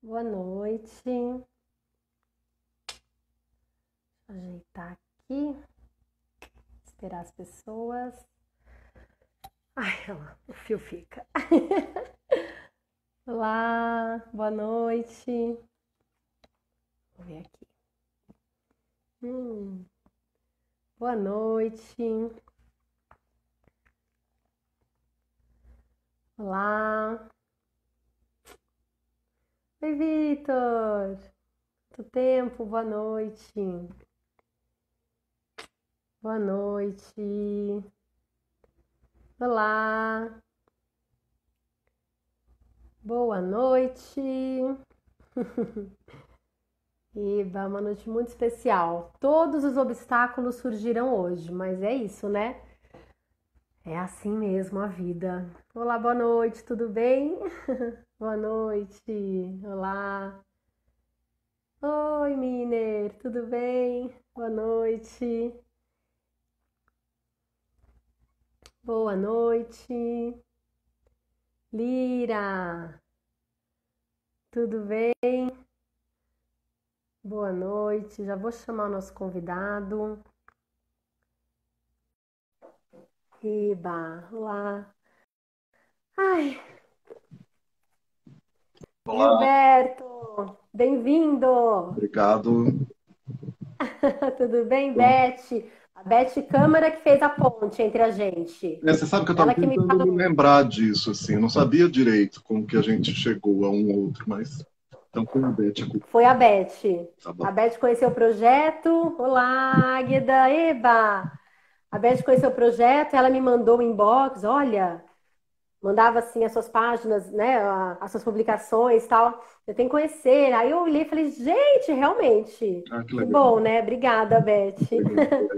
Boa noite. Deixa eu ajeitar aqui, esperar as pessoas. Ai, olha lá, o fio fica. Olá, boa noite. Vou ver aqui. Boa noite. Olá. Oi, Vitor. Quanto tempo? Boa noite. Boa noite. Olá. Boa noite. Eba, uma noite muito especial. Todos os obstáculos surgirão hoje, mas é isso, né? É assim mesmo a vida. Olá, boa noite, tudo bem? Boa noite. Olá. Oi, Miner, tudo bem? Boa noite. Boa noite. Lira, tudo bem? Boa noite. Já vou chamar o nosso convidado. Eba, olá. Ai, Olá, Gilberto, bem-vindo. obrigado. Tudo bem, Beth? A Beth Câmara que fez a ponte entre a gente. Você sabe que eu estava Ela que me tentando me falou. lembrar disso, assim, eu não sabia direito como que a gente chegou a um outro, mas então foi a Beth a culpa. Foi a Beth. Tá A bom. Beth conheceu o projeto. Olá, Águeda, eba! A Beth conheceu o projeto, ela me mandou um inbox, olha, mandava assim as suas páginas, né, as suas publicações e tal. Eu tenho que conhecer. Aí eu olhei e falei, gente, realmente, Ah, que que legal. bom, né? Obrigada, Beth. Legal.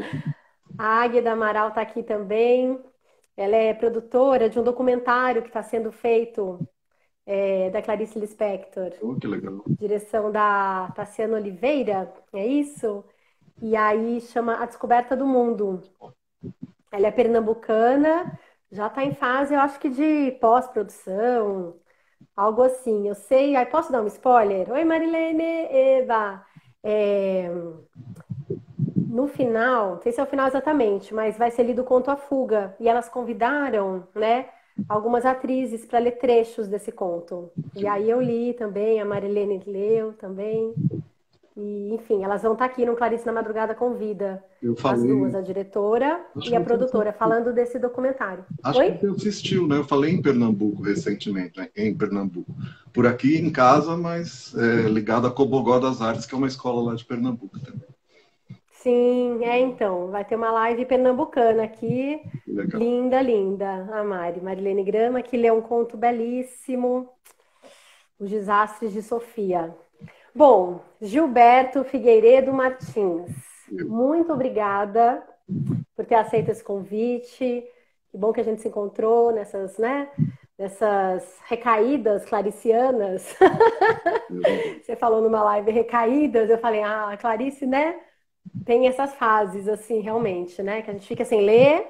A Águeda Amaral está aqui também. Ela é produtora de um documentário que está sendo feito, da Clarice Lispector, Oh, que legal. direção da Tassiana Oliveira, é isso? E aí chama A Descoberta do Mundo. Ela é pernambucana, já está em fase, eu acho que de pós-produção, algo assim. Eu sei, aí posso dar um spoiler? Oi, Marilene, Eva. É, no final, não sei se é o final exatamente, mas vai ser lido o conto A Fuga. E elas convidaram, né, algumas atrizes para ler trechos desse conto. E aí eu li também, a Marilene leu também. E, enfim, elas vão estar aqui no Clarice na Madrugada Convida, Eu as duas, falei, a diretora acho e que a você produtora, assistiu, falando desse documentário. acho que Oi? você assistiu, né? Eu falei em Pernambuco recentemente, né? Em Pernambuco. Por aqui em casa, mas ligado a Cobogó das Artes, que é uma escola lá de Pernambuco também. Sim, então, vai ter uma live pernambucana aqui, Que legal. linda, linda, a Marilene Grama, que lê um conto belíssimo, Os Desastres de Sofia. Bom, Gilberto Figueiredo Martins, Eu. muito obrigada por ter aceito esse convite. Que bom que a gente se encontrou nessas, né, nessas recaídas claricianas. Você falou numa live recaídas, eu falei, ah, a Clarice, né, tem essas fases, assim, realmente, né, que a gente fica sem ler,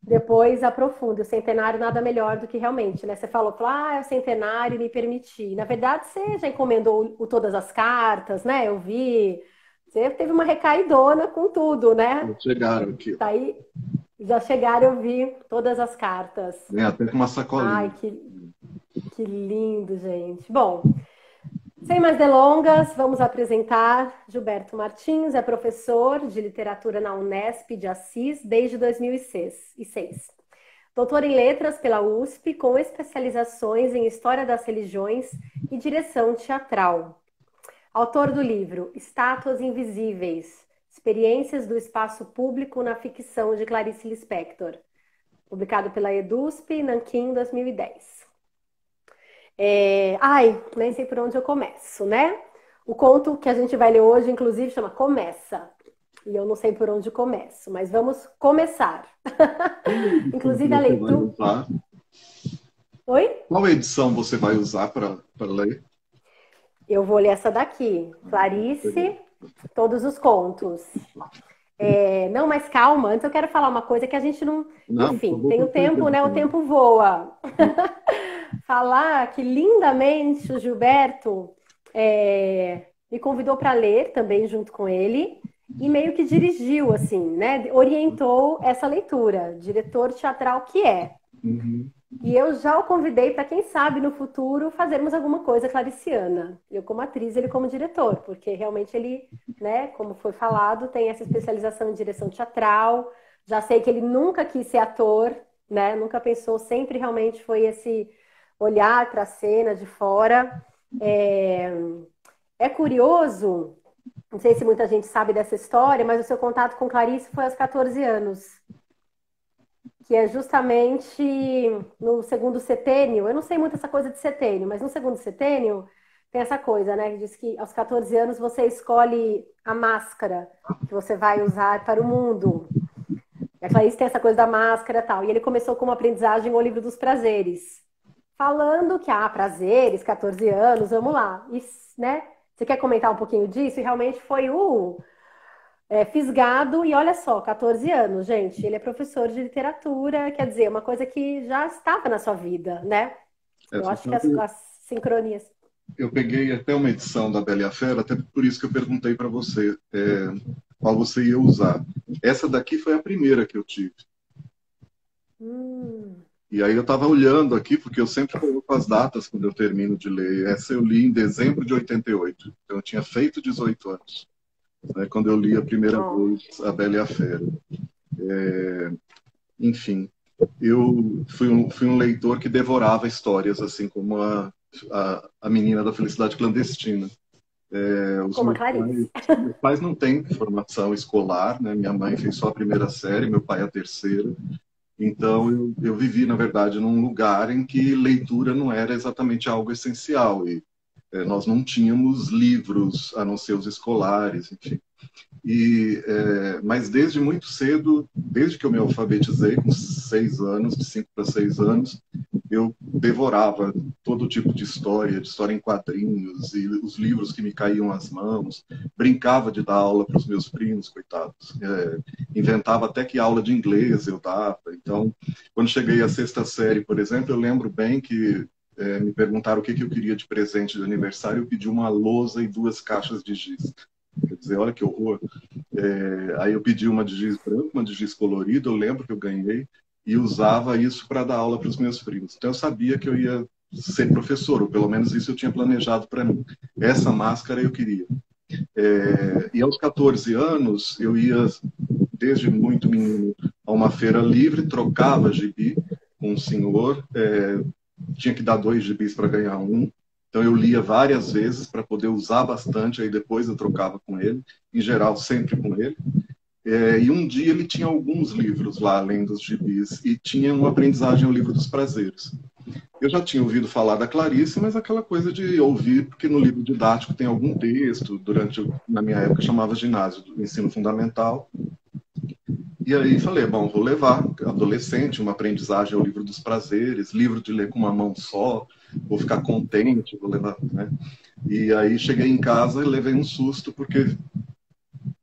depois aprofunda. O centenário nada melhor do que realmente, né? Você falou, ah, é o centenário, me permiti. Na verdade, você já encomendou todas as cartas, né? Eu vi. Você teve uma recaidona com tudo, né? Chegaram aqui, ó. Tá aí, já chegaram, eu vi todas as cartas. Vem até com uma sacolinha. Ai, que lindo, gente. Bom, sem mais delongas, vamos apresentar Gilberto Martins, é professor de literatura na Unesp de Assis desde 2006. Doutor em Letras pela USP, com especializações em História das Religiões e Direção Teatral. Autor do livro Estátuas Invisíveis, Experiências do Espaço Público na Ficção de Clarice Lispector, publicado pela EDUSP, Nanquim, 2010. Nem sei por onde eu começo, né? O conto que a gente vai ler hoje, inclusive, chama Começa. E eu não sei por onde começo, mas vamos começar. Qual edição que Inclusive a você vai leitura. usar? Oi? Qual edição você vai usar para ler? Eu vou ler essa daqui. Clarice, todos os contos. Não, mas calma, antes eu quero falar uma coisa que a gente não. Não, por Enfim, favor, tem o pode tempo, pegar. né? O tempo voa. falar que lindamente o Gilberto me convidou para ler também junto com ele e meio que dirigiu, assim, né? Orientou essa leitura, diretor teatral que é. Uhum. E eu já o convidei para, quem sabe, no futuro fazermos alguma coisa clariciana. Eu como atriz, ele como diretor, porque realmente ele, né, como foi falado, tem essa especialização em direção teatral. Já sei que ele nunca quis ser ator, né? Nunca pensou, sempre realmente foi esse olhar para a cena de fora. É, é curioso, não sei se muita gente sabe dessa história, mas o seu contato com Clarice foi aos 14 anos, que é justamente no segundo setênio. Eu não sei muito essa coisa de setênio, mas no segundo setênio tem essa coisa, né? Que diz que aos 14 anos você escolhe a máscara que você vai usar para o mundo. E a Clarice tem essa coisa da máscara e tal. E ele começou com uma aprendizagem o livro dos prazeres, falando que, prazeres, 14 anos, vamos lá. E, né? Você quer comentar um pouquinho disso? E realmente foi fisgado, e olha só, 14 anos, gente. Ele é professor de literatura, quer dizer, uma coisa que já estava na sua vida, né? Eu Essa acho que as sincronias. eu peguei até uma edição da Bela e a Fera, até por isso que eu perguntei para você qual você ia usar. Essa daqui foi a primeira que eu tive. Hum, E aí eu estava olhando aqui, porque eu sempre coloco as datas quando eu termino de ler. Essa eu li em dezembro de 88. Então eu tinha feito 18 anos, né, quando eu li a primeira ó, vez A Bela e a Fera. Enfim, eu fui um leitor que devorava histórias, assim como a menina da Felicidade Clandestina. Os como a Clarice. meus pais não têm formação escolar, né? Minha mãe fez só a primeira série, meu pai a terceira. Então, eu vivi, na verdade, num lugar em que leitura não era exatamente algo essencial. E nós não tínhamos livros, a não ser os escolares, enfim. Mas desde muito cedo, desde que eu me alfabetizei, com 6 anos, de 5 para 6 anos, eu devorava todo tipo de história em quadrinhos, e os livros que me caíam às mãos, brincava de dar aula para os meus primos, coitados. Inventava até que aula de inglês eu dava. Então, quando cheguei à sexta série, por exemplo, eu lembro bem que me perguntaram o que eu queria de presente de aniversário, eu pedi uma lousa e 2 caixas de giz. Quer dizer, olha que horror. Aí eu pedi uma de giz branco, uma de giz colorido, eu lembro que eu ganhei, e usava isso para dar aula para os meus primos. Então eu sabia que eu ia ser professor, ou pelo menos isso eu tinha planejado para mim. Essa máscara eu queria. E aos 14 anos, eu ia, desde muito menino, a uma feira livre, trocava gibi com um senhor, tinha que dar 2 gibis para ganhar um. Então eu lia várias vezes para poder usar bastante, aí depois eu trocava com ele, em geral sempre com ele. E um dia ele tinha alguns livros lá, além dos gibis, e tinha uma aprendizagem ao livro dos prazeres. Eu já tinha ouvido falar da Clarice, mas aquela coisa de ouvir, porque no livro didático tem algum texto, na minha época chamava ginásio, do ensino fundamental. E aí falei, bom, vou levar adolescente, uma aprendizagem ao livro dos prazeres, livro de ler com uma mão só, vou ficar contente, vou levar, né? E aí cheguei em casa e levei um susto, porque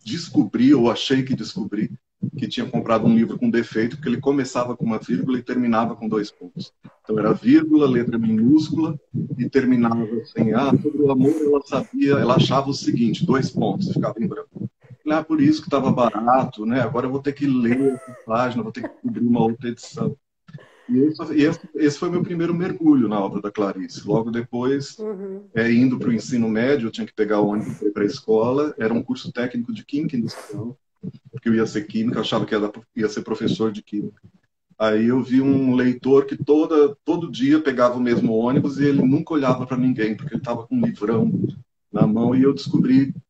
descobri, ou achei que descobri, que tinha comprado um livro com defeito, porque ele começava com uma vírgula e terminava com 2 pontos. Então era vírgula, letra minúscula, e terminava assim, sobre o amor ela sabia, ela achava o seguinte, 2 pontos, ficava em branco. Por isso que estava barato, né? Agora eu vou ter que ler essa página, vou ter que descobrir uma outra edição. Esse foi meu primeiro mergulho na obra da Clarice. Logo depois, Uhum. indo para o ensino médio, eu tinha que pegar o ônibus para ir para a escola. Era um curso técnico de Química Industrial, porque eu ia ser química, eu achava que ia ser professor de química. Aí eu vi um leitor que todo dia pegava o mesmo ônibus e ele nunca olhava para ninguém, porque ele estava com um livrão na mão, e eu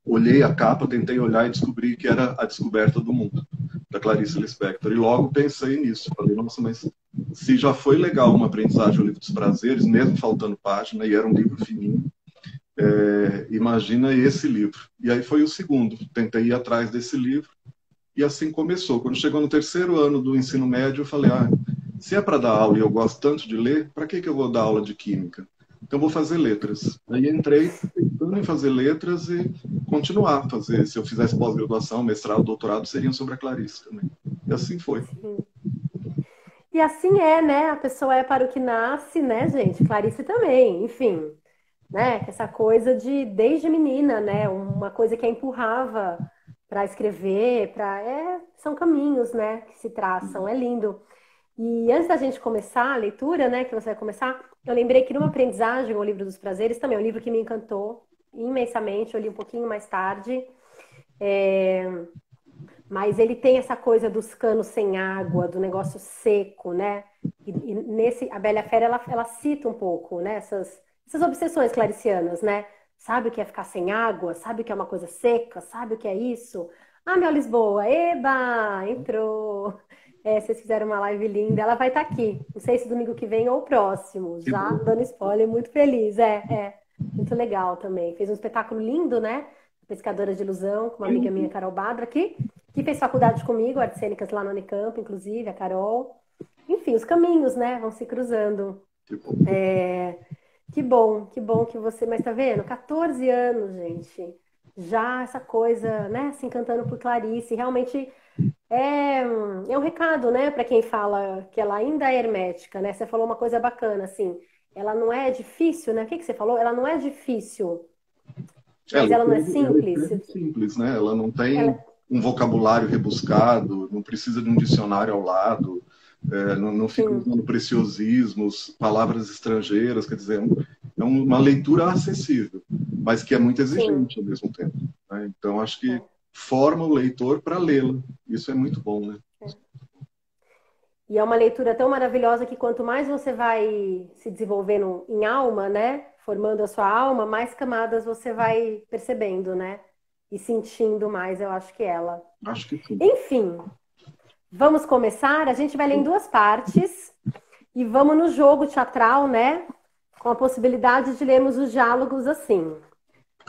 olhei a capa, tentei olhar e descobri que era A Descoberta do Mundo, da Clarice Lispector. E logo pensei nisso. Falei, nossa, mas se já foi legal uma aprendizagem ao livro dos prazeres, mesmo faltando página, e era um livro fininho, imagina esse livro. E aí foi o segundo. Tentei ir atrás desse livro, e assim começou. Quando chegou no terceiro ano do ensino médio, eu falei, se é para dar aula e eu gosto tanto de ler, para que eu vou dar aula de química? Então vou fazer letras. Aí entrei pensando em fazer letras e continuar a fazer. Se eu fizesse pós-graduação, mestrado, doutorado, seriam sobre a Clarice também. E assim foi. Sim. E assim é, né? A pessoa é para o que nasce, né, gente? Clarice também, enfim, né? Essa coisa de desde menina, né? Uma coisa que a empurrava para escrever, são caminhos, né, que se traçam. É lindo. E antes da gente começar a leitura, né, que você vai começar, eu lembrei que numa aprendizagem, o Livro dos Prazeres também é um livro que me encantou imensamente. Eu li um pouquinho mais tarde. Mas ele tem essa coisa dos canos sem água, do negócio seco, né? E nesse, a Bela e a Fera, ela cita um pouco, né? Essas obsessões claricianas, né? Sabe o que é ficar sem água? Sabe o que é uma coisa seca? Sabe o que é isso? Ah, meu Lisboa, eba, entrou. Vocês fizeram uma live linda. Ela vai estar aqui. Não sei se domingo que vem ou o próximo. Que Já bom. dando spoiler, muito feliz. Muito legal também. Fez um espetáculo lindo, né? Pescadora de Ilusão, com uma amiga minha, Carol Badra, aqui que fez faculdade comigo, artes cênicas lá no Unicamp, inclusive, a Carol. Enfim, os caminhos, né, vão se cruzando. Que bom. Que bom que você... Mas tá vendo? 14 anos, gente. Já essa coisa, né, se encantando por Clarice. Realmente é um recado, né, para quem fala que ela ainda é hermética, né? Você falou uma coisa bacana, assim. Ela não é difícil, né? O que que você falou? Ela não é difícil, mas ela não é Ela simples. escreve simples, né? Ela não tem Ela, um vocabulário rebuscado, não precisa de um dicionário ao lado, não fica sim, usando preciosismos, palavras estrangeiras, quer dizer, é uma leitura acessível, mas que é muito sim. exigente ao mesmo tempo, né? Então, acho que forma o leitor para lê-la. Isso é muito bom, né? E é uma leitura tão maravilhosa que quanto mais você vai se desenvolvendo em alma, né? Formando a sua alma, mais camadas você vai percebendo, né? E sentindo mais, eu acho que ela. Acho que sim. Enfim, vamos começar. A gente vai ler em duas partes e vamos no jogo teatral, né? Com a possibilidade de lermos os diálogos assim.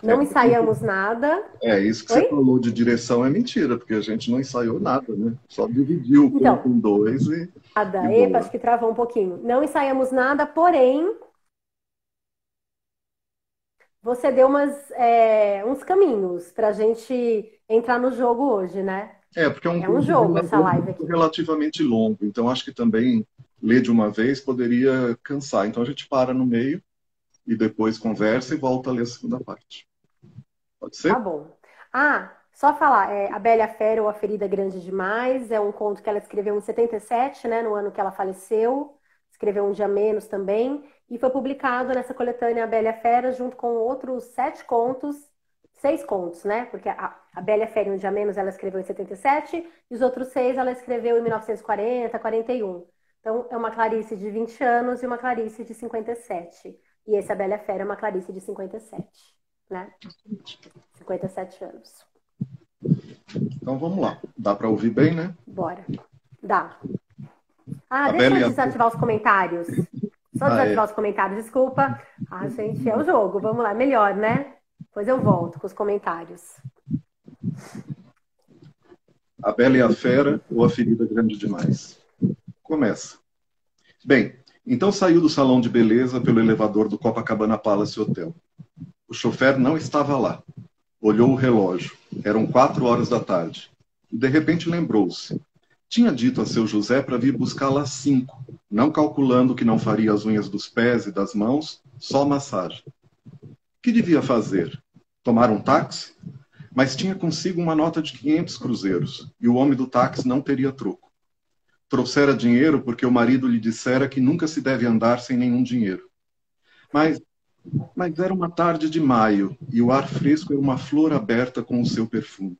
É, Não ensaiamos nada. isso que você Oi? falou de direção é mentira, porque a gente não ensaiou nada, né? Só dividiu o Então, conto em dois e nada. Epa, boa. acho que travou um pouquinho. Não ensaiamos nada, porém você deu uns caminhos para a gente entrar no jogo hoje, né? Porque é um É um conto jogo essa live aqui. relativamente longo, então acho que também ler de uma vez poderia cansar. Então a gente para no meio e depois conversa e volta a ler a segunda parte. Pode Tá ser? bom. Ah, só falar, A Bela e a Fera ou A Ferida Grande Demais, é um conto que ela escreveu em 77, né, no ano que ela faleceu. Escreveu Um Dia Menos também. E foi publicado nessa coletânea A Bela e a Fera, junto com outros 7 contos, 6 contos, né? Porque a Bela e a Fera e Um Dia Menos ela escreveu em 77, e os outros 6 ela escreveu em 1940, 41. Então, é uma Clarice de 20 anos e uma Clarice de 57. E esse A Bela e a Fera é uma Clarice de 57, né? 57 anos. Então vamos lá. Dá para ouvir bem, né? Bora. Dá. Ah, A deixa Bela eu e a... desativar os comentários. Só Ah, é. desativar os comentários, desculpa. Ah, gente, é o jogo. Vamos lá, melhor, né? Depois eu volto com os comentários. A Bela e a Fera ou A Ferida Grande Demais? Começa. Bem, então saiu do salão de beleza pelo elevador do Copacabana Palace Hotel. O chofer não estava lá. Olhou o relógio. Eram 4 horas da tarde. E de repente lembrou-se. Tinha dito a seu José para vir buscá-la às 5, não calculando que não faria as unhas dos pés e das mãos, só massagem. Que devia fazer? Tomar um táxi? Mas tinha consigo uma nota de 500 cruzeiros, e o homem do táxi não teria troco. Trouxera dinheiro porque o marido lhe dissera que nunca se deve andar sem nenhum dinheiro. Mas, mas era uma tarde de maio, e o ar fresco era uma flor aberta com o seu perfume.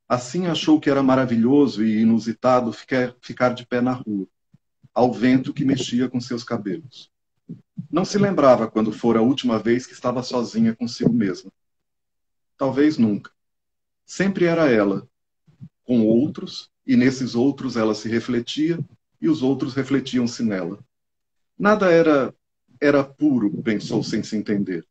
Assim achou que era maravilhoso e inusitado ficar de pé na rua, ao vento que mexia com seus cabelos. Não se lembrava quando fora a última vez que estava sozinha consigo mesma. Talvez nunca. Sempre era ela, com outros, e nesses outros ela se refletia, e os outros refletiam-se nela. Nada era puro, pensou sem se entender.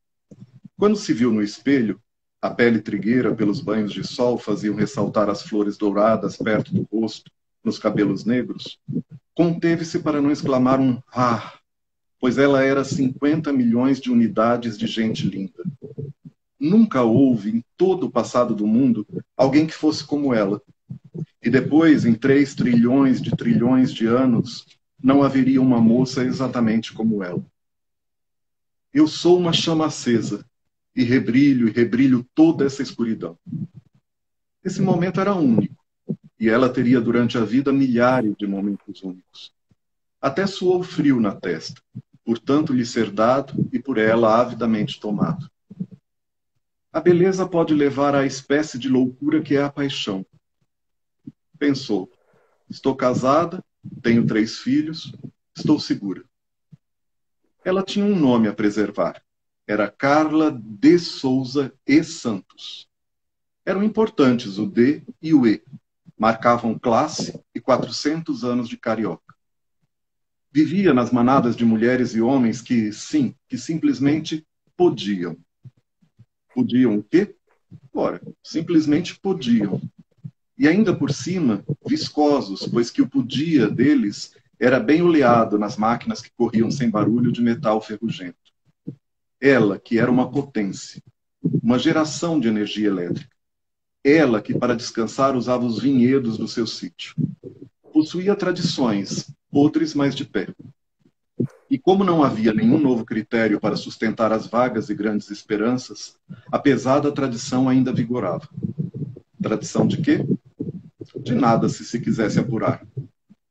Quando se viu no espelho, a pele trigueira pelos banhos de sol faziam ressaltar as flores douradas perto do rosto, nos cabelos negros, conteve-se para não exclamar um "ah", pois ela era 50 milhões de unidades de gente linda. Nunca houve, em todo o passado do mundo, alguém que fosse como ela. E depois, em 3 trilhões de anos, não haveria uma moça exatamente como ela. Eu sou uma chama acesa e rebrilho toda essa escuridão. Esse momento era único, e ela teria durante a vida milhares de momentos únicos. Até suou frio na testa, por tanto lhe ser dado e por ela avidamente tomado. A beleza pode levar à espécie de loucura que é a paixão. Pensou, estou casada, tenho 3 filhos, estou segura. Ela tinha um nome a preservar. Era Carla de Souza e Santos. Eram importantes o D e o E. Marcavam classe e 400 anos de carioca. Vivia nas manadas de mulheres e homens que, sim, que simplesmente podiam. Podiam o quê? Ora, simplesmente podiam. E ainda por cima, viscosos, pois que o podia deles era bem oleado nas máquinas que corriam sem barulho de metal ferrugento. Ela, que era uma potência, uma geração de energia elétrica. Ela, que para descansar usava os vinhedos do seu sítio. Possuía tradições, podres, mas de pé. E como não havia nenhum novo critério para sustentar as vagas e grandes esperanças, a pesada tradição ainda vigorava. Tradição de quê? De nada, se quisesse apurar.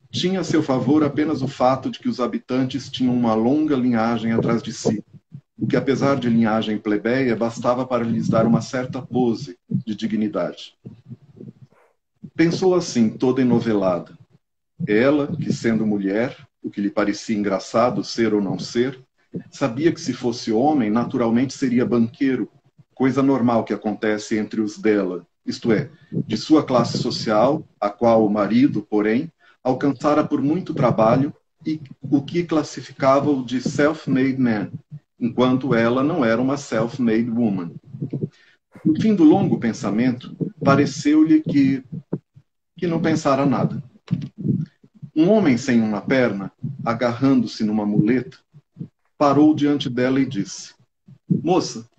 Tinha a seu favor apenas o fato de que os habitantes tinham uma longa linhagem atrás de si, o que, apesar de linhagem plebeia, bastava para lhes dar uma certa pose de dignidade. Pensou assim, toda enovelada. Ela, que sendo mulher, o que lhe parecia engraçado ser ou não ser, sabia que se fosse homem, naturalmente seria banqueiro, coisa normal que acontece entre os dela, isto é, de sua classe social, a qual o marido, porém, alcançara por muito trabalho e o que classificava-o de self-made man, enquanto ela não era uma self-made woman. No fim do longo pensamento, pareceu-lhe que não pensara nada. Um homem sem uma perna, agarrando-se numa muleta, parou diante dela e disse: Moça,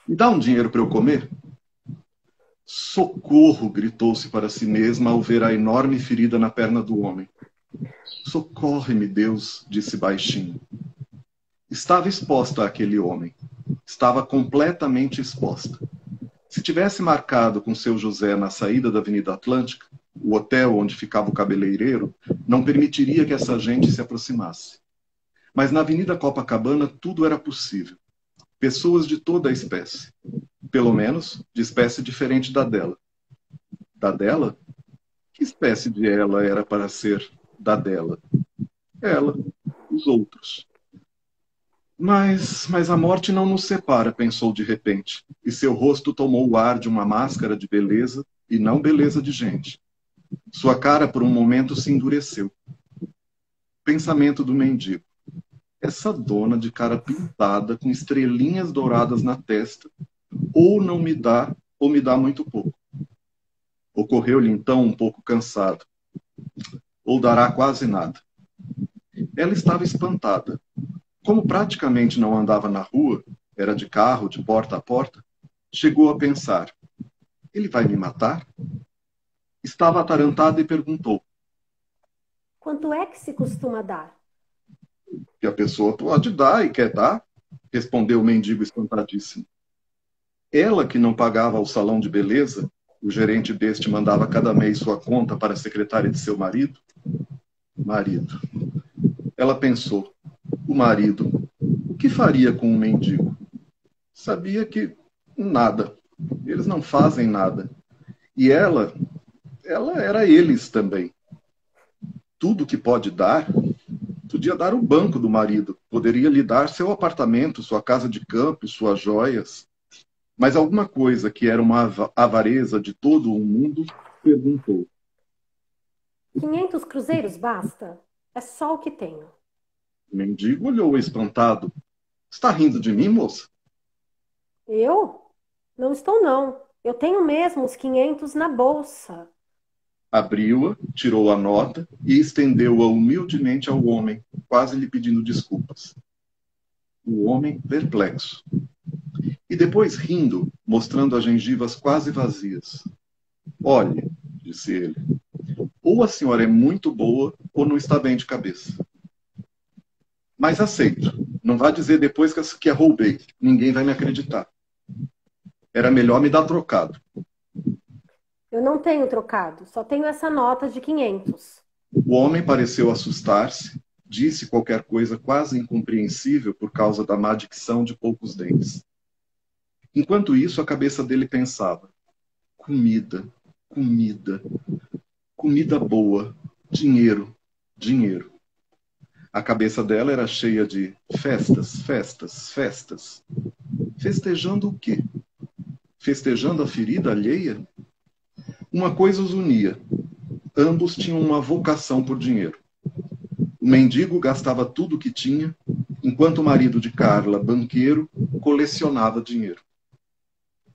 me dá um dinheiro para eu comer? Socorro! Gritou-se para si mesma ao ver a enorme ferida na perna do homem. Socorre-me, Deus, disse baixinho. Estava exposta àquele homem. Estava completamente exposta. Se tivesse marcado com seu José na saída da Avenida Atlântica, o hotel onde ficava o cabeleireiro não permitiria que essa gente se aproximasse. Mas na Avenida Copacabana tudo era possível. Pessoas de toda a espécie. Pelo menos de espécie diferente da dela. Da dela? Que espécie de ela era para ser da dela? Ela, os outros. Mas a morte não nos separa, pensou de repente, e seu rosto tomou o ar de uma máscara de beleza e não beleza de gente. Sua cara por um momento se endureceu. Pensamento do mendigo. Essa dona de cara pintada com estrelinhas douradas na testa, ou não me dá, ou me dá muito pouco. Ocorreu-lhe então um pouco cansado. Ou dará quase nada. Ela estava espantada. Como praticamente não andava na rua, era de carro, de porta a porta, chegou a pensar: ele vai me matar? Estava atarantada e perguntou: Quanto é que se costuma dar? que a pessoa pode dar e quer dar, respondeu o mendigo espantadíssimo. Ela, que não pagava ao salão de beleza, o gerente deste mandava cada mês sua conta para a secretária de seu marido. Marido. Ela pensou: o marido, o que faria com um mendigo? Sabia que nada. Eles não fazem nada. E ela era eles também. Tudo que pode dar, podia dar o banco do marido, poderia lhe dar seu apartamento, sua casa de campo, suas joias. Mas alguma coisa que era uma avareza de todo o mundo perguntou: 500 cruzeiros basta? É só o que tenho. O mendigo olhou espantado. Está rindo de mim, moça? Eu? Não estou, não. Eu tenho mesmo os 500 na bolsa. Abriu-a, tirou a nota e estendeu-a humildemente ao homem, quase lhe pedindo desculpas. O homem perplexo. E depois rindo, mostrando as gengivas quase vazias. Olhe, disse ele, ou a senhora é muito boa ou não está bem de cabeça. Mas aceito. Não vá dizer depois que roubei. Ninguém vai me acreditar. Era melhor me dar trocado. Eu não tenho trocado, só tenho essa nota de 500. O homem pareceu assustar-se, disse qualquer coisa quase incompreensível por causa da má dicção de poucos dentes. Enquanto isso, a cabeça dele pensava: comida, comida, comida boa, dinheiro, dinheiro. A cabeça dela era cheia de festas, festas, festas. Festejando o quê? Festejando a ferida alheia? Uma coisa os unia. Ambos tinham uma vocação por dinheiro. O mendigo gastava tudo o que tinha, enquanto o marido de Carla, banqueiro, colecionava dinheiro.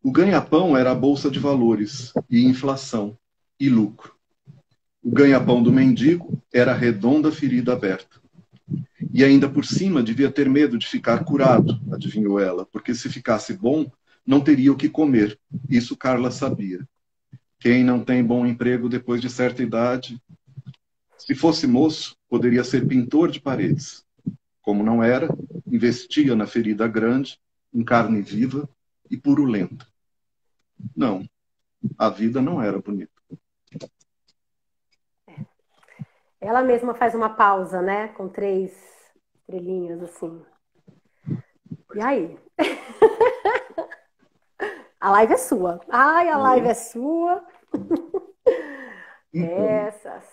O ganha-pão era a bolsa de valores, e inflação, e lucro. O ganha-pão do mendigo era a redonda ferida aberta. E ainda por cima devia ter medo de ficar curado, adivinhou ela, porque se ficasse bom, não teria o que comer. Isso Carla sabia. Quem não tem bom emprego depois de certa idade, se fosse moço, poderia ser pintor de paredes. Como não era, investia na ferida grande, em carne viva e purulenta. Não, a vida não era bonita. Ela mesma faz uma pausa, né? Com 3 estrelinhas, assim. E aí? A live é sua. Ai, a live é sua. Então, Essas.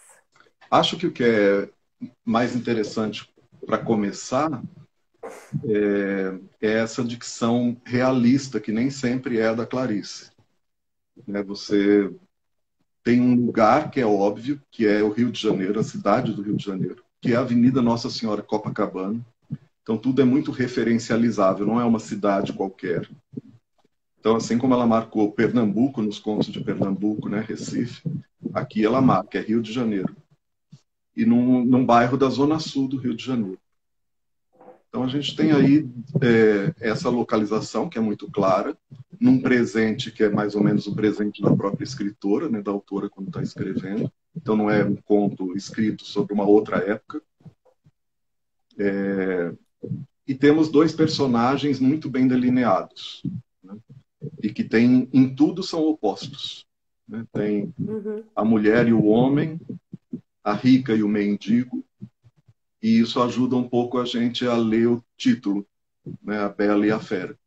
acho que o que é mais interessante para começar é essa dicção realista, que nem sempre é a da Clarice. Você tem um lugar que é óbvio, que é o Rio de Janeiro, a cidade do Rio de Janeiro, que é a Avenida Nossa Senhora Copacabana. Então tudo é muito referencializável, não é uma cidade qualquer. Então, assim como ela marcou Pernambuco nos contos de Pernambuco, né, Recife, aqui ela marca, é Rio de Janeiro. E num bairro da Zona Sul do Rio de Janeiro. Então a gente tem aí essa localização, que é muito clara, num presente que é mais ou menos o presente da própria escritora, né, da autora quando está escrevendo. Então não é um conto escrito sobre uma outra época. E temos 2 personagens muito bem delineados, né, e que em tudo são opostos. Né? Tem a mulher e o homem, a rica e o mendigo, e isso ajuda um pouco a gente a ler o título, né, A Bela e a Fera.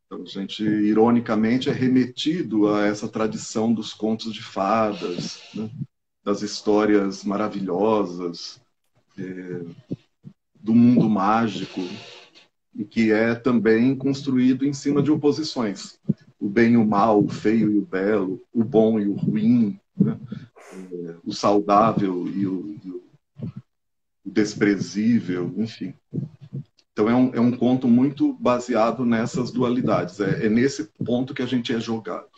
Então, a gente, ironicamente, é remetido a essa tradição dos contos de fadas, né, das histórias maravilhosas, do mundo mágico, e que é também construído em cima de oposições. O bem e o mal, o feio e o belo, o bom e o ruim, né, o saudável e o desprezível, enfim. Então é um conto muito baseado nessas dualidades. É nesse ponto que a gente é jogado.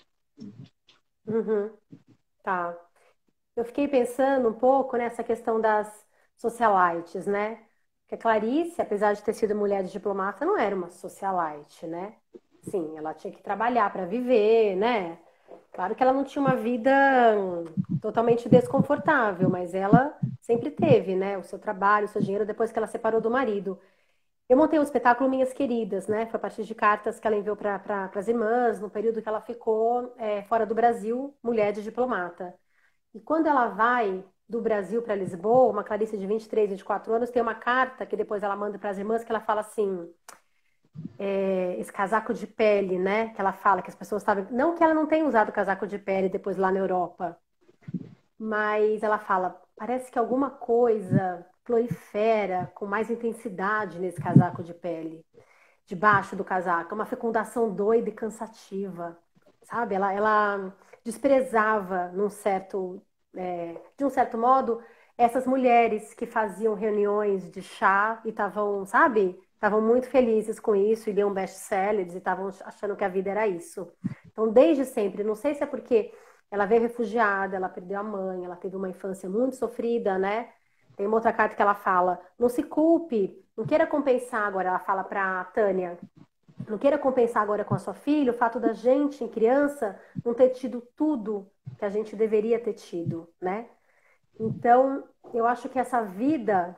Tá. Eu fiquei pensando um pouco nessa questão das socialites, né? Porque a Clarice, apesar de ter sido mulher de diplomata, não era uma socialite, né? Sim, ela tinha que trabalhar para viver, né? Claro que ela não tinha uma vida totalmente desconfortável, mas ela sempre teve, né? O seu trabalho, o seu dinheiro depois que ela separou do marido. Eu montei um espetáculo Minhas Queridas, né? Foi a partir de cartas que ela enviou para as irmãs no período que ela ficou fora do Brasil, mulher de diplomata. E quando ela vai do Brasil para Lisboa, uma Clarice de 23, 24 anos, tem uma carta que depois ela manda para as irmãs que ela fala assim, esse casaco de pele, né? Que ela fala que as pessoas estavam... Não que ela não tenha usado casaco de pele depois lá na Europa, mas ela fala, parece que alguma coisa prolifera com mais intensidade nesse casaco de pele, debaixo do casaco. É uma fecundação doida e cansativa, sabe? Ela desprezava de um certo modo, essas mulheres que faziam reuniões de chá e estavam, sabe? Estavam muito felizes com isso e liam best-sellers e estavam achando que a vida era isso. Então, desde sempre, não sei se é porque ela veio refugiada, ela perdeu a mãe, ela teve uma infância muito sofrida, né? Tem uma outra carta que ela fala, não se culpe, não queira compensar agora, ela fala para Tânia, não queira compensar agora com a sua filha o fato da gente, em criança, não ter tido tudo que a gente deveria ter tido, né? Então, eu acho que essa vida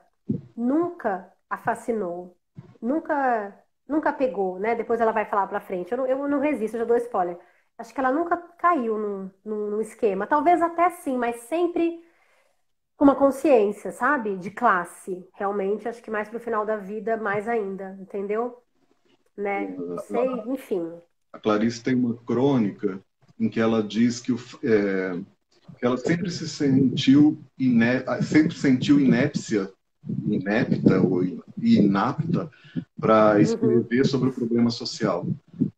nunca a fascinou, nunca, nunca pegou, né? Depois ela vai falar pra frente. Eu não resisto, eu já dou spoiler. Acho que ela nunca caiu num esquema. Talvez até sim, mas sempre com uma consciência, sabe? De classe. Realmente, acho que mais pro final da vida, mais ainda, entendeu? Né? Não sei, enfim. A Clarice tem uma crônica em que ela diz que ela sempre se sentiu, sempre sentiu inepta ou inapta para Uhum, escrever sobre o problema social,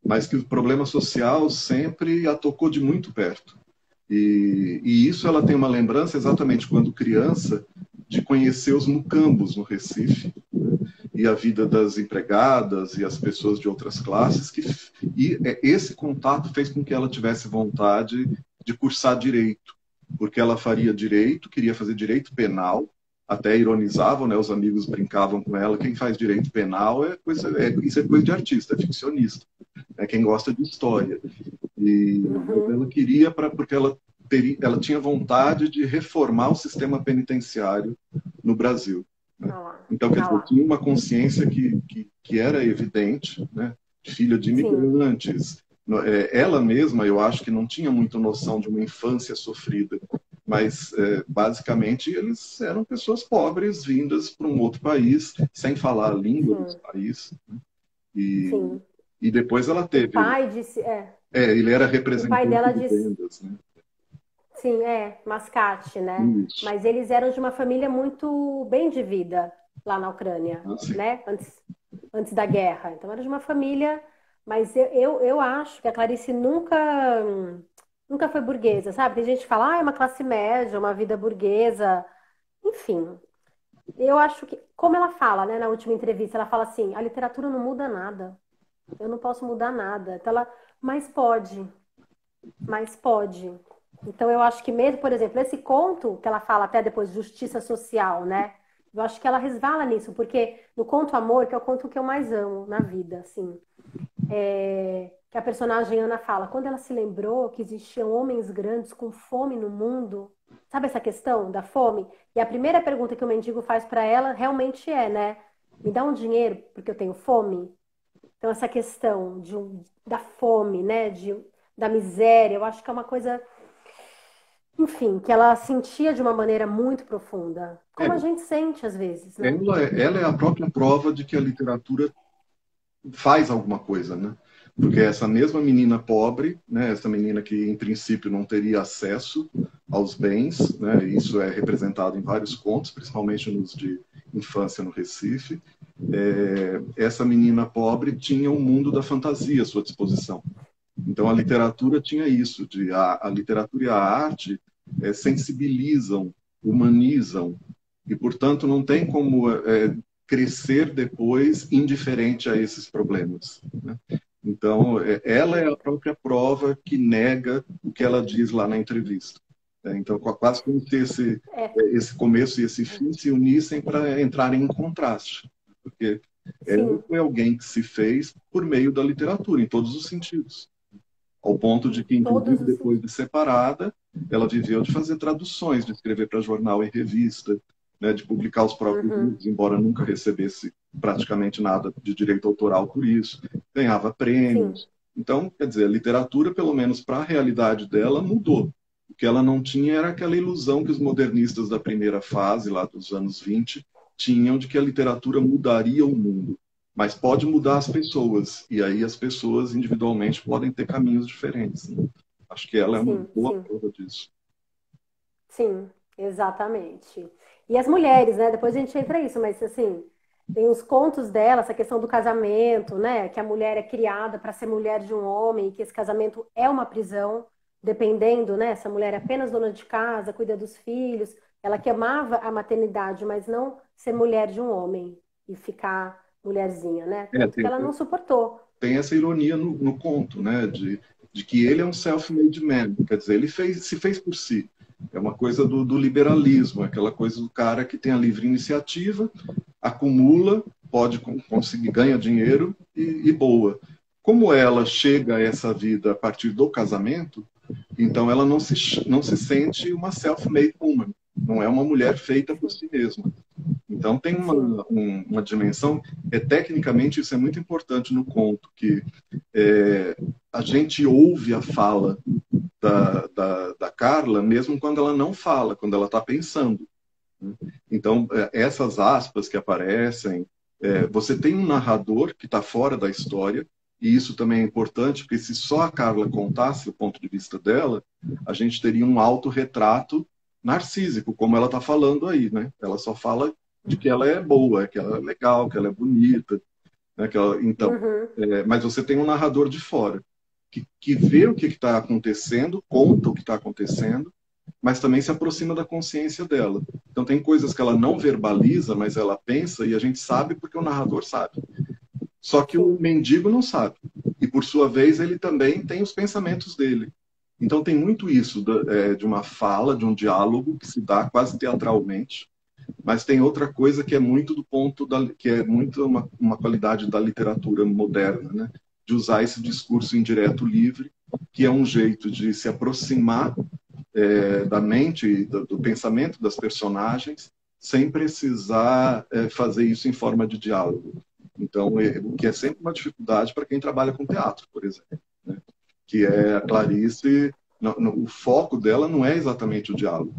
mas que o problema social sempre a tocou de muito perto. E isso ela tem uma lembrança exatamente quando criança de conhecer os mucambos no Recife, né? E a vida das empregadas e as pessoas de outras classes esse contato fez com que ela tivesse vontade de cursar direito, porque ela faria direito, queria fazer direito penal, até ironizavam, né? Os amigos brincavam com ela, quem faz direito penal isso é coisa de artista, é ficcionista, é quem gosta de história. Mas uhum. ela queria porque ela tinha vontade de reformar o sistema penitenciário no Brasil, né? Ah lá, Então, quer ah dizer, lá. tinha uma consciência que era evidente, né? Filha de Sim, imigrantes. Ela mesma, eu acho que não tinha muita noção de uma infância sofrida, mas basicamente eles eram pessoas pobres vindas para um outro país, sem falar a língua desse sim, país. E, sim. e depois ela O teve. pai disse, Ele era o pai representante dela de disse, vendas, né? sim, mascate, né? Isso. Mas eles eram de uma família muito bem de vida lá na Ucrânia, Assim. né? Antes da guerra. Então era de uma família, mas eu acho que a Clarice nunca foi burguesa, sabe? Tem gente que fala, é uma classe média, uma vida burguesa, enfim. Eu acho que, como ela fala, né, na última entrevista, ela fala assim, a literatura não muda nada. Eu não posso mudar nada. Então ela, mas pode. Mas pode. Então, eu acho que mesmo, por exemplo, esse conto que ela fala até depois, justiça social, né? Eu acho que ela resvala nisso, porque no conto Amor, que é o conto que eu mais amo na vida, assim, que a personagem Ana fala, quando ela se lembrou que existiam homens grandes com fome no mundo, sabe essa questão da fome? E a primeira pergunta que o mendigo faz para ela realmente é, né? Me dá um dinheiro porque eu tenho fome? Então, essa questão da fome, né? Da miséria, eu acho que é uma coisa, enfim, que ela sentia de uma maneira muito profunda, como a É, gente sente às vezes, né? ela é a própria prova de que a literatura faz alguma coisa, né? Porque essa mesma menina pobre, né, essa menina que em princípio não teria acesso aos bens, né, isso é representado em vários contos, principalmente nos de infância no Recife, essa menina pobre tinha um mundo da fantasia à sua disposição. Então a literatura tinha isso, a literatura e a arte sensibilizam, humanizam, e portanto não tem como crescer depois indiferente a esses problemas, né? Então ela é a própria prova que nega o que ela diz lá na entrevista. Então quase como se É, esse começo e esse fim se unissem para entrarem em contraste, porque ela sim, foi alguém que se fez por meio da literatura, em todos os sentidos. Ao ponto de que, todos inclusive, os depois de separada, ela viveu de fazer traduções, de escrever para jornal e revista, né, de publicar os próprios uhum, livros, embora nunca recebesse praticamente nada de direito autoral por isso. Ganhava sim, prêmios. Então, quer dizer, a literatura, pelo menos para a realidade dela, mudou. O que ela não tinha era aquela ilusão que os modernistas da primeira fase, lá dos anos 20, tinham de que a literatura mudaria o mundo. Mas pode mudar as pessoas, e aí as pessoas individualmente podem ter caminhos diferentes, né? Acho que ela é uma sim, boa sim, prova disso. sim, exatamente. E as mulheres, né? Depois a gente entra nisso, mas assim, tem os contos dela, essa questão do casamento, né? Que a mulher é criada para ser mulher de um homem, e que esse casamento é uma prisão, dependendo, né? Essa mulher é apenas dona de casa, cuida dos filhos. Ela que amava a maternidade, mas não ser mulher de um homem e ficar mulherzinha, né? É, Tanto que ela não suportou. tem essa ironia no conto, né? De que ele é um self-made man, quer dizer, ele se fez por si. É uma coisa do liberalismo, aquela coisa do cara que tem a livre iniciativa, acumula, pode conseguir, ganha dinheiro e boa. Como ela chega a essa vida a partir do casamento, então ela não se sente uma self-made woman. não é uma mulher feita por si mesma. Então tem uma dimensão, tecnicamente isso é muito importante no conto, que a gente ouve a fala da Carla mesmo quando ela não fala, quando ela está pensando. Então, essas aspas que aparecem, você tem um narrador que está fora da história, e isso também é importante, porque se só a Carla contasse o ponto de vista dela, a gente teria um autorretrato narcísico, como ela está falando aí, né? Ela só fala de que ela é boa, que ela é legal, que ela é bonita, né? Então, mas você tem um narrador de fora, que vê o que está acontecendo, conta o que está acontecendo, mas também se aproxima da consciência dela. Então tem coisas que ela não verbaliza, mas ela pensa, e a gente sabe porque o narrador sabe. Só que o mendigo não sabe. E, por sua vez, ele também tem os pensamentos dele. Então tem muito isso de uma fala, de um diálogo que se dá quase teatralmente, mas tem outra coisa que é muito do ponto que é muito uma qualidade da literatura moderna, né? De usar esse discurso indireto livre, que é um jeito de se aproximar da mente e do pensamento das personagens, sem precisar fazer isso em forma de diálogo. Então, o que é sempre uma dificuldade para quem trabalha com teatro, por exemplo, né? Que é a Clarice, o foco dela não é exatamente o diálogo,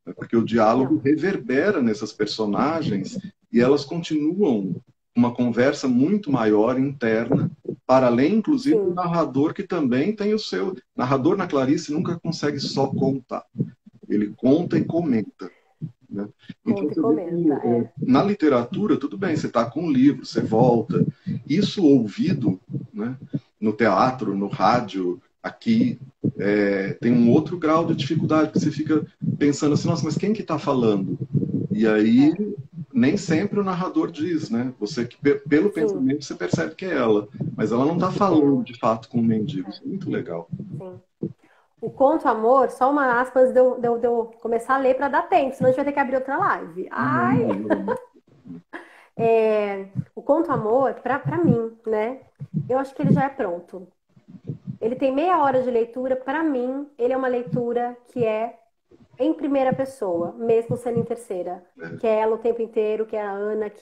né? Porque o diálogo reverbera nessas personagens e elas continuam uma conversa muito maior interna, para além, inclusive, do narrador, que também tem o seu... Narrador na Clarice nunca consegue só contar. Ele conta e comenta. Né? Então, na literatura, tudo bem, você está com um livro, você volta. Isso ouvido, né, no teatro, no rádio, aqui, tem um outro grau de dificuldade, que você fica pensando assim, nossa, mas quem que está falando? E aí, nem sempre o narrador diz, né? Você, pelo pensamento, você percebe que é ela, mas ela não está falando, de fato, com o mendigo. Isso é muito legal. Sim. O Conto Amor, só uma aspas de eu começar a ler para dar tempo, senão a gente vai ter que abrir outra live. Ai! O Conto Amor, para mim, né? Eu acho que ele já é pronto. Ele tem meia hora de leitura. Para mim, ele é uma leitura que é em primeira pessoa, mesmo sendo em terceira. Que é ela o tempo inteiro, que é a Ana,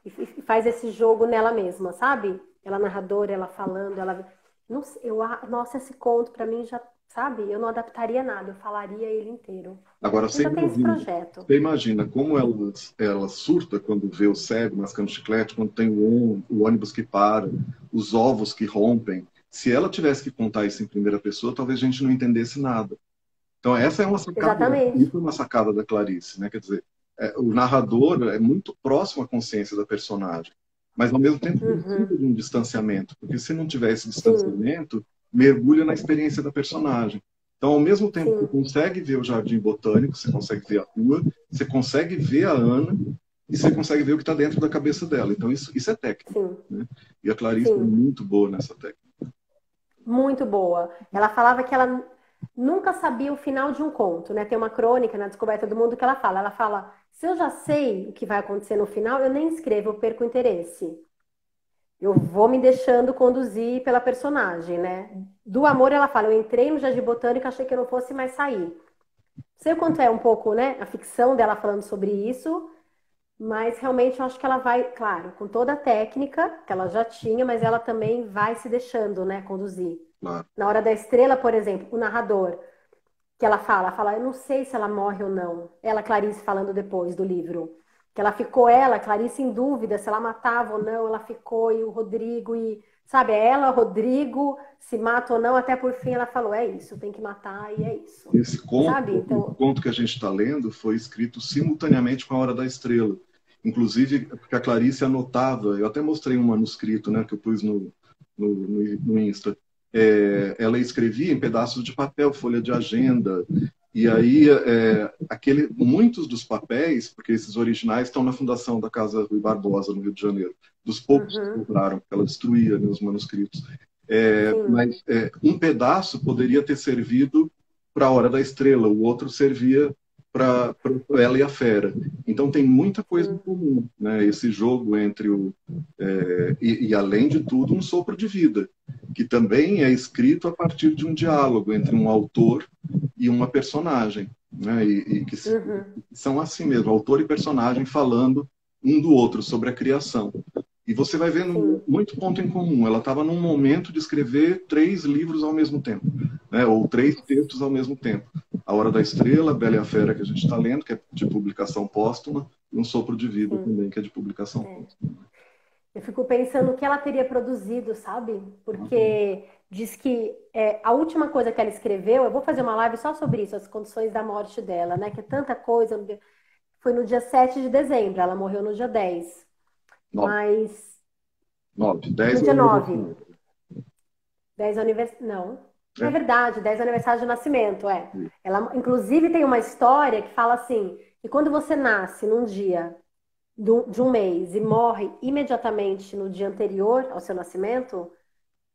e faz esse jogo nela mesma, sabe? Ela narradora, ela falando, ela... Nossa, esse conto para mim já, sabe? Eu não adaptaria nada, eu falaria ele inteiro. Agora, Eu já tenho esse projeto. você imagina como ela surta quando vê o cego mascando chiclete, quando tem o ônibus que para, os ovos que rompem. Se ela tivesse que contar isso em primeira pessoa, talvez a gente não entendesse nada. Então, essa é uma sacada, isso é uma sacada da Clarice, né? Quer dizer, o narrador é muito próximo à consciência da personagem, mas ao mesmo tempo precisa de um distanciamento, porque se não tiver esse distanciamento, mergulha na experiência da personagem. Então, ao mesmo tempo que você consegue ver o Jardim Botânico, você consegue ver a rua, você consegue ver a Ana e você consegue ver o que está dentro da cabeça dela. Então, isso é técnica. Né? E a Clarice é muito boa nessa técnica. Muito boa. Ela falava que ela nunca sabia o final de um conto, né? Tem uma crônica na Descoberta do Mundo que ela fala, se eu já sei o que vai acontecer no final, eu nem escrevo, eu perco o interesse. Eu vou me deixando conduzir pela personagem, né? Do amor, ela fala, eu entrei no Jardim Botânico, achei que eu não fosse mais sair. Não sei o quanto é um pouco, né, a ficção dela falando sobre isso, mas realmente eu acho que ela vai, claro, com toda a técnica que ela já tinha, mas ela também vai se deixando, né, conduzir. Na Hora da Estrela, por exemplo, o narrador, que ela fala, eu não sei se ela morre ou não. Ela, Clarice, falando depois do livro. Que ela ficou, Clarice, em dúvida se ela matava ou não, ela ficou, e o Rodrigo, sabe, ela, Rodrigo, se mata ou não, até por fim ela falou, é isso, tem que matar e é isso. Esse conto, sabe? Então... o conto que a gente está lendo foi escrito simultaneamente com A Hora da Estrela. Inclusive, porque a Clarice anotava, eu até mostrei um manuscrito, né, que eu pus no Insta. Ela escrevia em pedaços de papel, folha de agenda, e aí muitos dos papéis, porque esses originais estão na fundação da Casa Rui Barbosa, no Rio de Janeiro, dos poucos que sobraram, porque ela destruía, né, os manuscritos. Mas um pedaço poderia ter servido para a Hora da Estrela, o outro servia para ela e a Fera. Então tem muita coisa em comum, né? Esse jogo entre e além de tudo um sopro de vida, que também é escrito a partir de um diálogo entre um autor e uma personagem. né? E que Uhum. são assim mesmo, autor e personagem falando um do outro sobre a criação. E você vai vendo Sim. muito ponto em comum. Ela estava num momento de escrever 3 livros ao mesmo tempo, né? Ou 3 textos ao mesmo tempo. A Hora da Estrela, Bela e a Fera, que a gente está lendo, que é de publicação póstuma, e Um Sopro de Vida Sim. também, que é de publicação É. póstuma. Eu fico pensando o que ela teria produzido, sabe? Porque diz que a última coisa que ela escreveu, eu vou fazer uma live só sobre isso, as condições da morte dela, né? Que é tanta coisa. Foi no dia 7 de dezembro, ela morreu no dia 10. 9, Mas 9, 10 no é o dia 9, aniversário. 10 aniversário. Não, é É, verdade, 10 aniversário de nascimento, é. Ela, inclusive, tem uma história que fala assim: que quando você nasce num dia de um mês e morre imediatamente no dia anterior ao seu nascimento,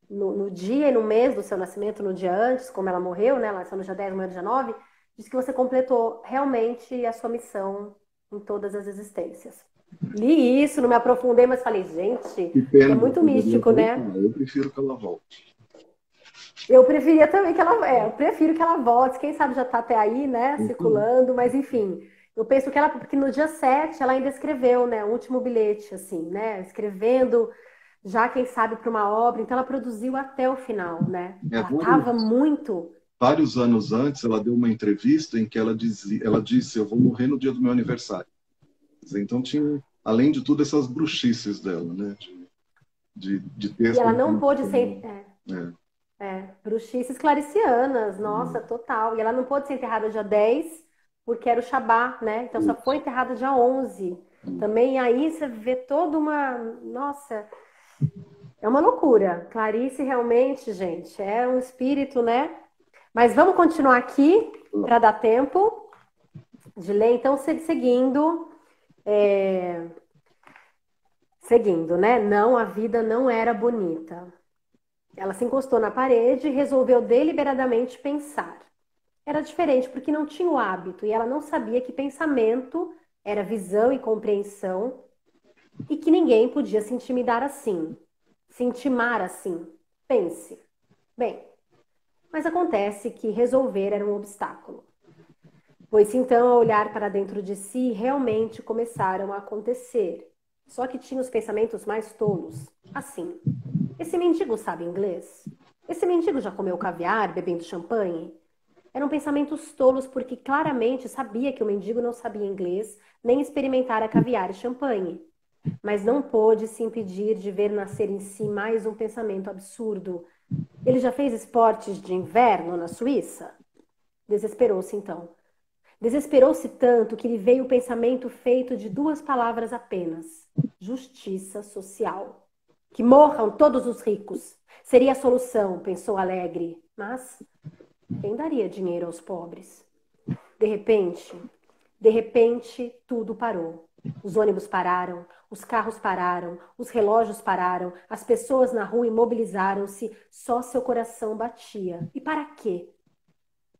no dia e no mês do seu nascimento, no dia antes, como ela morreu, né? Ela nasceu no dia 10, morreu no dia 9, diz que você completou realmente a sua missão em todas as existências. Li isso, não me aprofundei, mas falei, gente, que que é pena, ela muito poderia místico, voltar. né? Eu prefiro que ela volte. Eu preferia também que ela, eu prefiro que ela volte, quem sabe já tá até aí, né, Então, circulando, mas enfim. Eu penso que ela, porque no dia 7 ela ainda escreveu, né, o último bilhete, assim, né, escrevendo já, quem sabe, para uma obra, então ela produziu até o final, né? Ela estava vários, muito. vários anos antes, ela deu uma entrevista em que ela disse: Eu vou morrer no dia do meu aniversário. Então, tinha, além de tudo, essas bruxices dela, né? De E ela textos. não pôde ser. É, Bruxices claricianas, nossa, é, total. E ela não pôde ser enterrada dia 10 porque era o Shabá, né? Então só foi enterrada dia 11. Também aí você vê toda uma. Nossa, é uma loucura. Clarice realmente, gente, é um espírito, né? Mas vamos continuar aqui para dar tempo de ler. Então, seguindo. é, Seguindo, né? Não, a vida não era bonita. Ela se encostou na parede e resolveu deliberadamente pensar. Era diferente porque não tinha o hábito e ela não sabia que pensamento era visão e compreensão e que ninguém podia se intimidar assim, se intimar assim. Pense. Bem, mas acontece que resolver era um obstáculo. Pois então, a olhar para dentro de si, realmente começaram a acontecer. Só que tinha os pensamentos mais tolos. Assim, esse mendigo sabe inglês? Esse mendigo já comeu caviar, bebendo champanhe? Eram pensamentos tolos porque claramente sabia que o mendigo não sabia inglês, nem experimentara caviar e champanhe. Mas não pôde se impedir de ver nascer em si mais um pensamento absurdo. Ele já fez esportes de inverno na Suíça? Desesperou-se então. Desesperou-se tanto que lhe veio o pensamento feito de 2 palavras apenas: justiça social. Que morram todos os ricos. Seria a solução, pensou alegre. Mas quem daria dinheiro aos pobres? De repente, de repente, tudo parou. Os ônibus pararam, os carros pararam, os relógios pararam, as pessoas na rua imobilizaram-se, só seu coração batia. E para quê?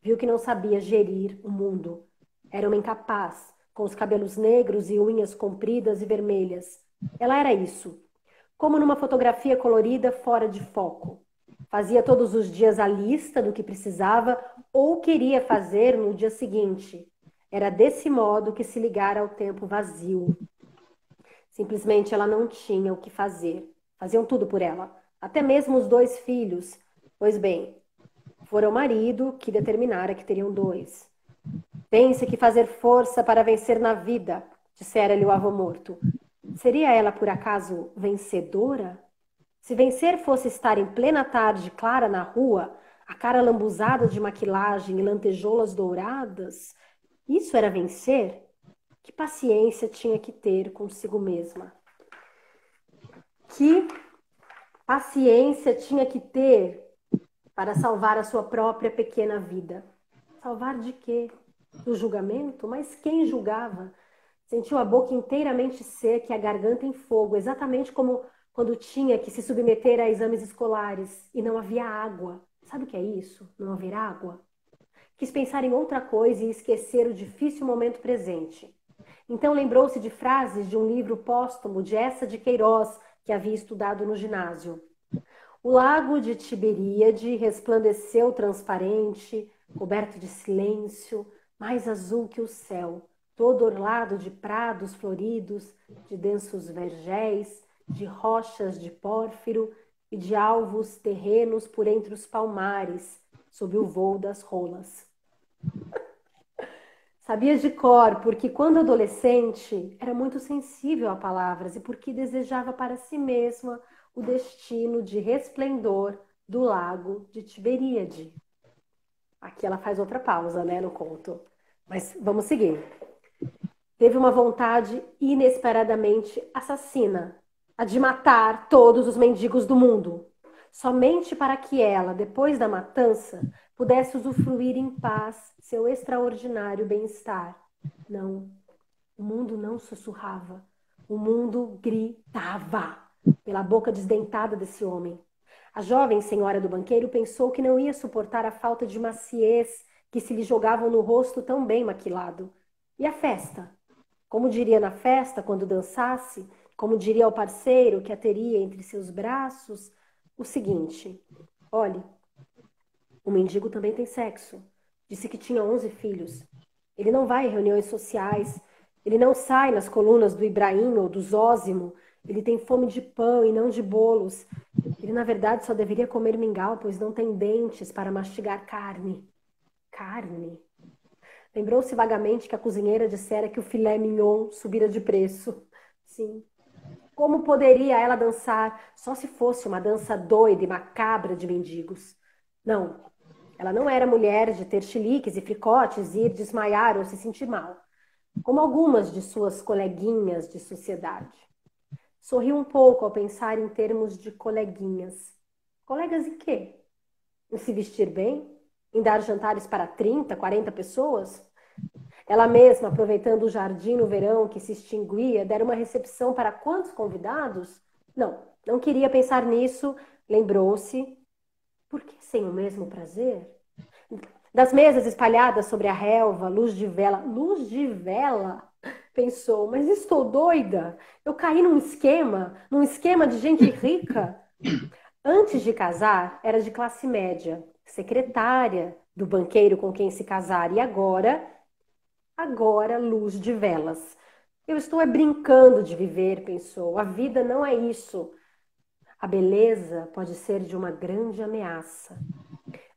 Viu que não sabia gerir o mundo. Era uma incapaz, com os cabelos negros e unhas compridas e vermelhas. Ela era isso, como numa fotografia colorida fora de foco. Fazia todos os dias a lista do que precisava ou queria fazer no dia seguinte. Era desse modo que se ligara ao tempo vazio. Simplesmente ela não tinha o que fazer. Faziam tudo por ela, até mesmo os 2 filhos. Pois bem, fora o marido que determinara que teriam 2. Pense que fazer força para vencer na vida, dissera-lhe o avô morto. Seria ela, por acaso, vencedora? Se vencer fosse estar em plena tarde clara na rua, a cara lambuzada de maquilagem e lantejoulas douradas, isso era vencer? Que paciência tinha que ter consigo mesma? Que paciência tinha que ter para salvar a sua própria pequena vida? Salvar de quê? Do julgamento? Mas quem julgava? Sentiu a boca inteiramente seca e a garganta em fogo, exatamente como quando tinha que se submeter a exames escolares e não havia água. Sabe o que é isso? Não haver água? Quis pensar em outra coisa e esquecer o difícil momento presente. Então lembrou-se de frases de um livro póstumo de Essa de Queiroz, que havia estudado no ginásio. O lago de Tiberíade resplandeceu transparente, coberto de silêncio, mais azul que o céu, todo orlado de prados floridos, de densos vergéis, de rochas de pórfiro e de alvos terrenos por entre os palmares, sob o vôo das rolas. Sabia de cor, porque quando adolescente era muito sensível a palavras e porque desejava para si mesma o destino de resplendor do lago de Tiberíade. Aqui ela faz outra pausa, né, no conto. Mas vamos seguir. Teve uma vontade inesperadamente assassina, a de matar todos os mendigos do mundo, somente para que ela, depois da matança, pudesse usufruir em paz seu extraordinário bem-estar. Não, o mundo não sussurrava, o mundo gritava pela boca desdentada desse homem. A jovem senhora do banqueiro pensou que não ia suportar a falta de maciez que se lhe jogavam no rosto tão bem maquilado. E a festa? Como diria na festa, quando dançasse, como diria ao parceiro que a teria entre seus braços, o seguinte: olhe, o mendigo também tem sexo. Disse que tinha 11 filhos. Ele não vai em reuniões sociais. Ele não sai nas colunas do Ibrahim ou do Zósimo. Ele tem fome de pão e não de bolos. Ele, na verdade, só deveria comer mingau, pois não tem dentes para mastigar carne. Carne? Lembrou-se vagamente que a cozinheira dissera que o filé mignon subira de preço. Sim. Como poderia ela dançar só se fosse uma dança doida e macabra de mendigos? Não, ela não era mulher de ter chiliques e fricotes e ir desmaiar ou se sentir mal, como algumas de suas coleguinhas de sociedade. Sorriu um pouco ao pensar em termos de coleguinhas. Colegas em quê? Em se vestir bem? Em dar jantares para 30, 40 pessoas? Ela mesma, aproveitando o jardim no verão que se extinguia, dera uma recepção para quantos convidados? Não, não queria pensar nisso. Lembrou-se. Por que sem o mesmo prazer? Das mesas espalhadas sobre a relva, luz de vela. Luz de vela? Pensou, mas estou doida? Eu caí num esquema de gente rica. Antes de casar, era de classe média, secretária do banqueiro com quem se casar. E agora, luz de velas. Eu estou brincando de viver, pensou. A vida não é isso. A beleza pode ser de uma grande ameaça.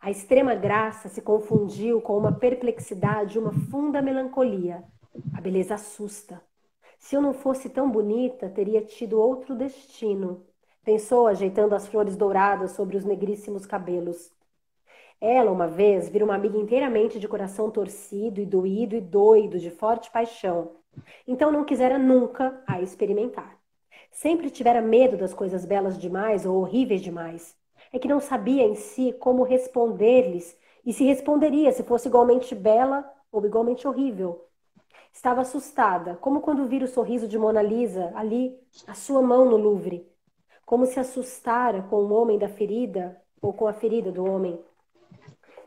A extrema graça se confundiu com uma perplexidade, uma funda melancolia. A beleza assusta. Se eu não fosse tão bonita, teria tido outro destino, pensou, ajeitando as flores douradas sobre os negríssimos cabelos. Ela, uma vez, vira uma amiga inteiramente de coração torcido e doído e doido, de forte paixão. Então não quisera nunca a experimentar. Sempre tivera medo das coisas belas demais ou horríveis demais. É que não sabia em si como responder-lhes e se responderia se fosse igualmente bela ou igualmente horrível. Estava assustada, como quando vira o sorriso de Mona Lisa ali, a sua mão no Louvre. Como se assustara com o homem da ferida ou com a ferida do homem.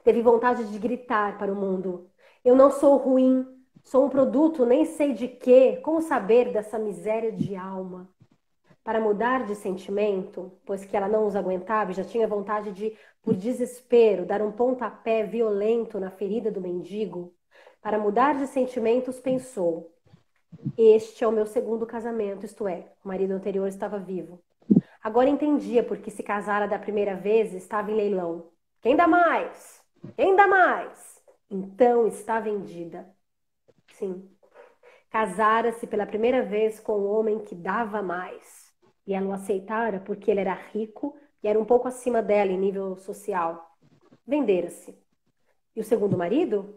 Teve vontade de gritar para o mundo: eu não sou ruim, sou um produto nem sei de quê, como saber dessa miséria de alma? Para mudar de sentimento, pois que ela não os aguentava e já tinha vontade de, por desespero, dar um pontapé violento na ferida do mendigo, para mudar de sentimentos pensou: este é o meu segundo casamento, isto é, o marido anterior estava vivo. Agora entendia porque se casara da primeira vez estava em leilão. Quem dá mais? Quem dá mais? Então está vendida. Sim. Casara-se pela primeira vez com um homem que dava mais. E ela o aceitara porque ele era rico e era um pouco acima dela em nível social. Vendera-se. E o segundo marido?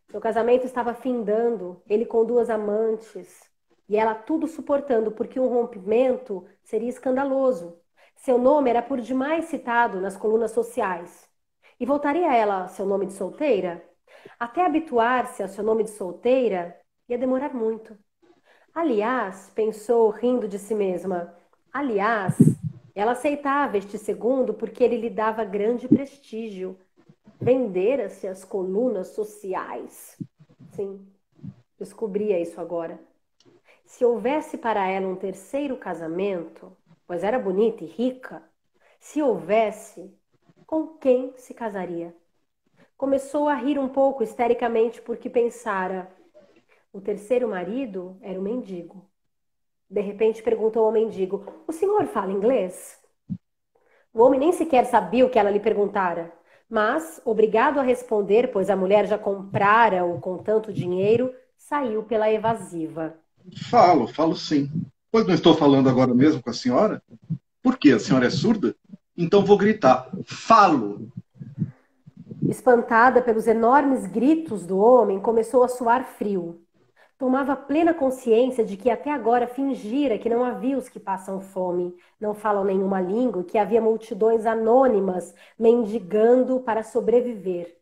Seu casamento estava findando, ele com 2 amantes, e ela tudo suportando, porque um rompimento seria escandaloso. Seu nome era por demais citado nas colunas sociais. E voltaria ela ao seu nome de solteira? Até habituar-se ao seu nome de solteira, ia demorar muito. Aliás, pensou rindo de si mesma, aliás, ela aceitava este segundo porque ele lhe dava grande prestígio. Vendera-se às colunas sociais. Sim, descobria isso agora. Se houvesse para ela um terceiro casamento, pois era bonita e rica, se houvesse, com quem se casaria? Começou a rir um pouco histericamente porque pensara: o terceiro marido era o mendigo. De repente perguntou ao mendigo: o senhor fala inglês? O homem nem sequer sabia o que ela lhe perguntara, mas, obrigado a responder, pois a mulher já comprara-o com tanto dinheiro, saiu pela evasiva. Falo sim. Pois não estou falando agora mesmo com a senhora? Por quê? A senhora é surda? Então vou gritar. Falo! Espantada pelos enormes gritos do homem, começou a suar frio. Tomava plena consciência de que até agora fingira que não havia os que passam fome, não falam nenhuma língua, que havia multidões anônimas mendigando para sobreviver.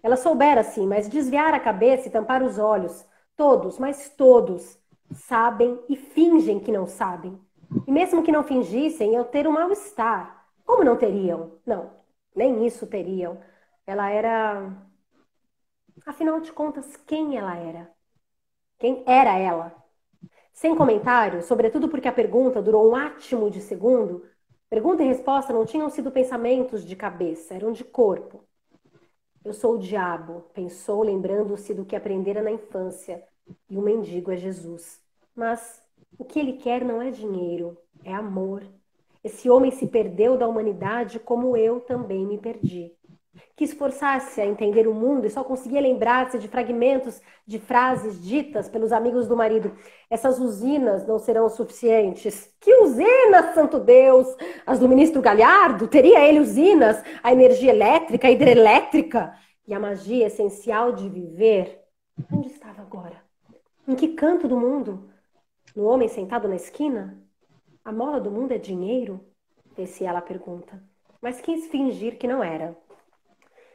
Ela soubera, sim, mas desviar a cabeça e tampar os olhos. Todos, mas todos, sabem e fingem que não sabem. E mesmo que não fingissem, eu ter um mal-estar. Como não teriam? Não, nem isso teriam. Ela era... Afinal de contas, quem ela era? Quem era ela? Sem comentário, sobretudo porque a pergunta durou um átimo de segundo, pergunta e resposta não tinham sido pensamentos de cabeça, eram de corpo. Eu sou o diabo, pensou, lembrando-se do que aprendera na infância, e o mendigo é Jesus. Mas o que ele quer não é dinheiro, é amor. Esse homem se perdeu da humanidade como eu também me perdi. Quis forçar-se a entender o mundo e só conseguia lembrar-se de fragmentos de frases ditas pelos amigos do marido. Essas usinas não serão suficientes. Que usinas, santo Deus? As do ministro Galhardo? Teria ele usinas? A energia elétrica, a hidrelétrica? E a magia essencial de viver? Onde estava agora? Em que canto do mundo? No homem sentado na esquina? A mola do mundo é dinheiro? Fez-se ela a pergunta. Mas quis fingir que não era.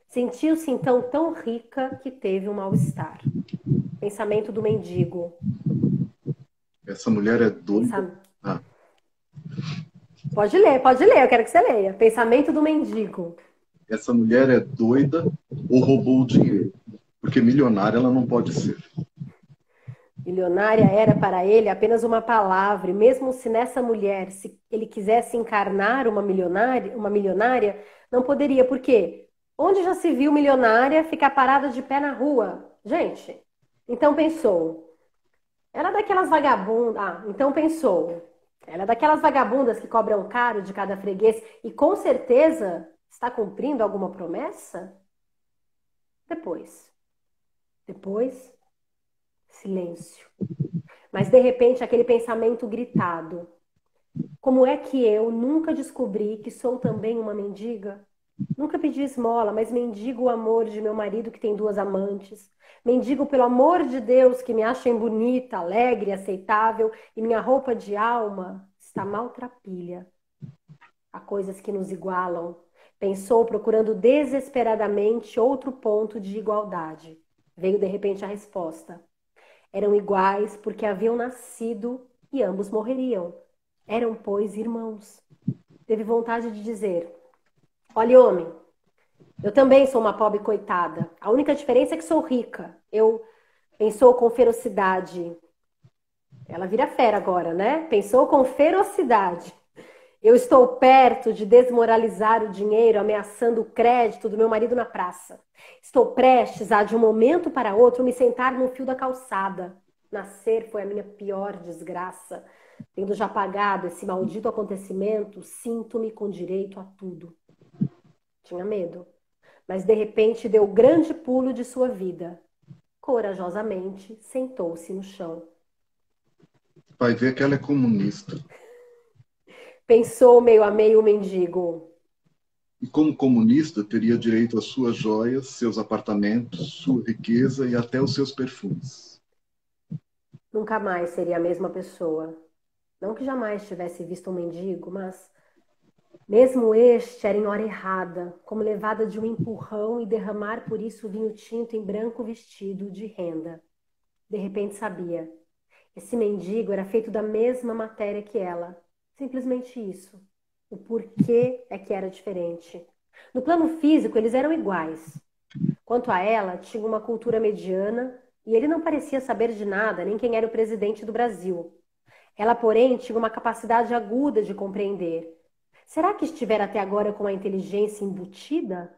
Sentiu-se então tão rica que teve um mal-estar. Pensamento do mendigo. Essa mulher é doida. Ah, Pode ler, eu quero que você leia. Pensamento do mendigo. essa mulher é doida ou roubou o dinheiro? Porque milionária ela não pode ser. Milionária era para ele apenas uma palavra, e mesmo se nessa mulher, se ele quisesse encarnar uma milionária, não poderia, por quê? Onde já se viu milionária ficar parada de pé na rua? Gente, então pensou, ela é daquelas vagabundas. Ah, então pensou. Ela é daquelas vagabundas que cobram caro de cada freguês e com certeza está cumprindo alguma promessa? Depois. Depois, silêncio. Mas de repente aquele pensamento gritado. Como é que eu nunca descobri que sou também uma mendiga? Nunca pedi esmola, mas mendigo o amor de meu marido que tem duas amantes. Mendigo pelo amor de Deus que me achem bonita, alegre, aceitável e minha roupa de alma está maltrapilha. Há coisas que nos igualam. Pensou procurando desesperadamente outro ponto de igualdade. Veio de repente a resposta. Eram iguais porque haviam nascido e ambos morreriam. Eram, pois, irmãos. Teve vontade de dizer: olhe, homem, eu também sou uma pobre coitada. A única diferença é que sou rica. Eu pensou com ferocidade. Ela vira fera agora, né? Pensou com ferocidade. Eu estou perto de desmoralizar o dinheiro, ameaçando o crédito do meu marido na praça. Estou prestes a, de um momento para outro, me sentar no fio da calçada. Nascer foi a minha pior desgraça. Tendo já pagado esse maldito acontecimento, sinto-me com direito a tudo. Tinha medo, mas de repente deu o grande pulo de sua vida. Corajosamente sentou-se no chão. Vai ver que ela é comunista. Pensou meio a meio o mendigo. E como comunista, teria direito às suas joias, seus apartamentos, sua riqueza e até os seus perfumes. Nunca mais seria a mesma pessoa. Não que jamais tivesse visto um mendigo, mas mesmo este era em hora errada, como levada de um empurrão e derramar por isso vinho tinto em branco vestido de renda. De repente sabia. Esse mendigo era feito da mesma matéria que ela. Simplesmente isso. O porquê é que era diferente. No plano físico, eles eram iguais. Quanto a ela, tinha uma cultura mediana e ele não parecia saber de nada, nem quem era o presidente do Brasil. Ela, porém, tinha uma capacidade aguda de compreender. Será que estivera até agora com a inteligência embutida?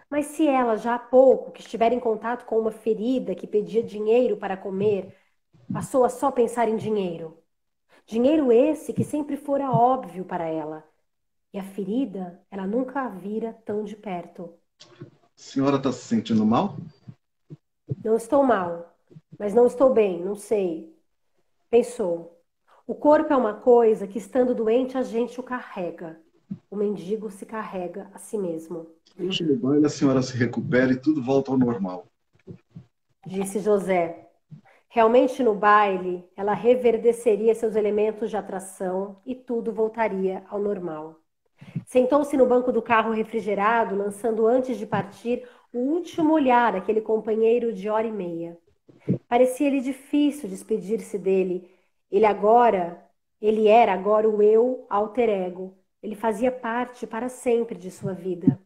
Mas se ela, já há pouco, que estiver em contato com uma ferida que pedia dinheiro para comer, passou a só pensar em dinheiro? Dinheiro esse que sempre fora óbvio para ela. E a ferida, ela nunca a vira tão de perto. A senhora está se sentindo mal? Não estou mal, mas não estou bem, não sei. Pensou. O corpo é uma coisa que, estando doente, a gente o carrega. O mendigo se carrega a si mesmo, Hoje no baile a senhora se recupera e tudo volta ao normal. disse José. Realmente no baile, ela reverdeceria seus elementos de atração e tudo voltaria ao normal. Sentou-se no banco do carro refrigerado, lançando antes de partir o último olhar àquele companheiro de hora e meia. Parecia-lhe difícil despedir-se dele. Ele agora, ele era agora o eu alter ego. Ele fazia parte para sempre de sua vida.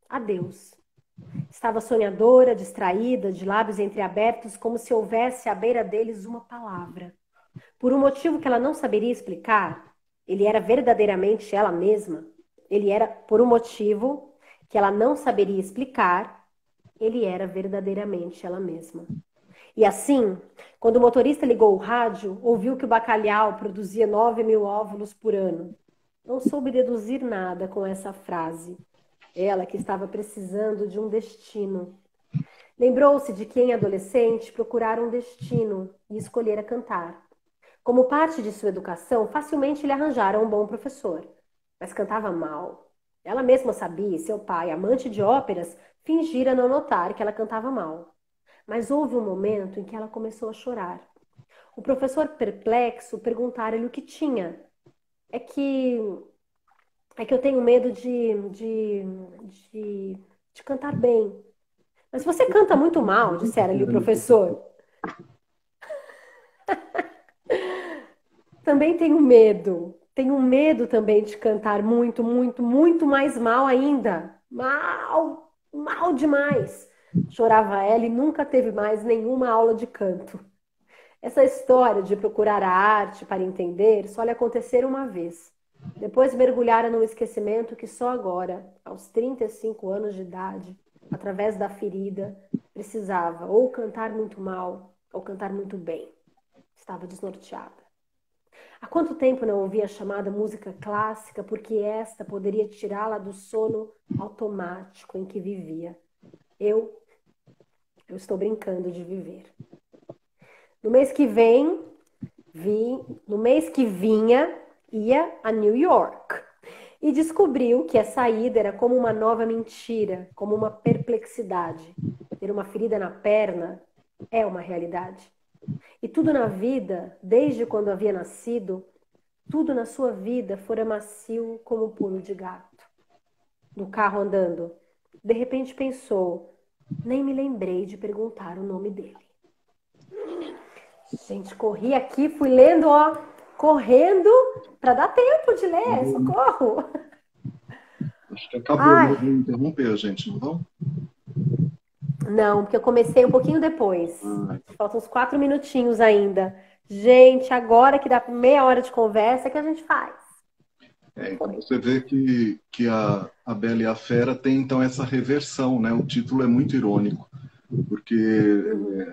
Adeus. Estava sonhadora, distraída, de lábios entreabertos, como se houvesse à beira deles uma palavra. Por um motivo que ela não saberia explicar, ele era verdadeiramente ela mesma. Ele era, por um motivo que ela não saberia explicar, ele era verdadeiramente ela mesma. E assim, quando o motorista ligou o rádio, ouviu que o bacalhau produzia 9.000 óvulos por ano. Não soube deduzir nada com essa frase. Ela que estava precisando de um destino. Lembrou-se de que, em adolescente, procurara um destino e escolhera cantar. Como parte de sua educação, facilmente lhe arranjara um bom professor. Mas cantava mal. Ela mesma sabia, e seu pai, amante de óperas, fingira não notar que ela cantava mal. Mas houve um momento em que ela começou a chorar. O professor, perplexo, perguntara-lhe o que tinha. É que, é que eu tenho medo de, de cantar bem. Mas você canta muito mal, dissera-lhe o professor. Também tenho medo. Tenho medo também de cantar muito, muito, muito mais mal ainda. Mal, mal demais. Chorava ela e nunca teve mais nenhuma aula de canto. Essa história de procurar a arte para entender só lhe acontecera uma vez. Depois mergulhara num esquecimento que só agora, aos 35 anos de idade, através da ferida, precisava ou cantar muito mal ou cantar muito bem. Estava desnorteada. Há quanto tempo não ouvia a chamada música clássica, porque esta poderia tirá-la do sono automático em que vivia. Eu, eu estou brincando de viver. No mês que vem, no mês que vinha, ia a New York e descobriu que a saída era como uma nova mentira, como uma perplexidade. Ter uma ferida na perna é uma realidade. E tudo na vida, desde quando havia nascido, tudo na sua vida fora macio como um pulo de gato. No carro andando, de repente pensou, nem me lembrei de perguntar o nome dele. Gente, corri aqui, fui lendo, ó, correndo para dar tempo de ler, socorro. Acho que acabou, Ai, né? Vou interromper a gente, não vão? não, porque eu comecei um pouquinho depois. Ah, Faltam uns 4 minutinhos ainda. Gente, agora que dá meia hora de conversa, é que a gente faz. então você vê que a Bela e a Fera tem então essa reversão, né? O título é muito irônico, porque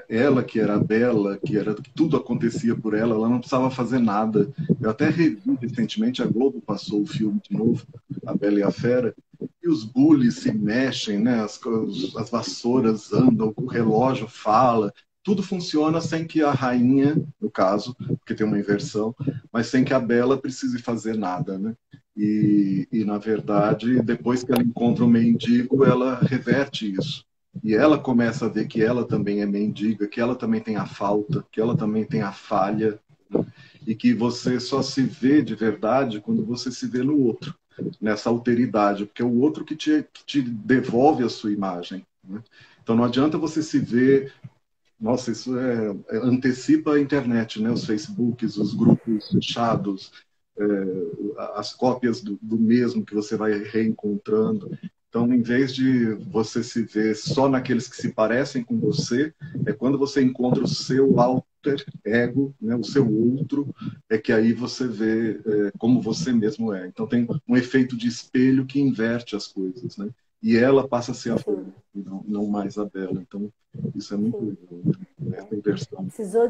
ela que era a Bela, que tudo acontecia por ela, ela não precisava fazer nada. Eu até revi recentemente, a Globo passou o filme de novo, A Bela e a Fera, e os bullies se mexem, né? As vassouras andam, o relógio fala, tudo funciona sem que a rainha, no caso, porque tem uma inversão, mas sem que a Bela precise fazer nada, né? Na verdade, depois que ela encontra o mendigo, ela reverte isso. E ela começa a ver que ela também é mendiga, que ela também tem a falta, que ela também tem a falha, né? E que você só se vê de verdade quando você se vê no outro, nessa alteridade, porque é o outro que te devolve a sua imagem, né? Então não adianta você se ver. Nossa, isso antecipa a internet, né? Os Facebooks, os grupos fechados, as cópias do mesmo que você vai reencontrando. Então, em vez de você se ver só naqueles que se parecem com você, é quando você encontra o seu alter ego, né, o seu outro, é que aí você vê como você mesmo é. Então, tem um efeito de espelho que inverte as coisas, né? e ela passa a ser a Fernanda, sim, não mais a Bela. Então, isso é muito sim. legal, né? Essa inversão. Precisou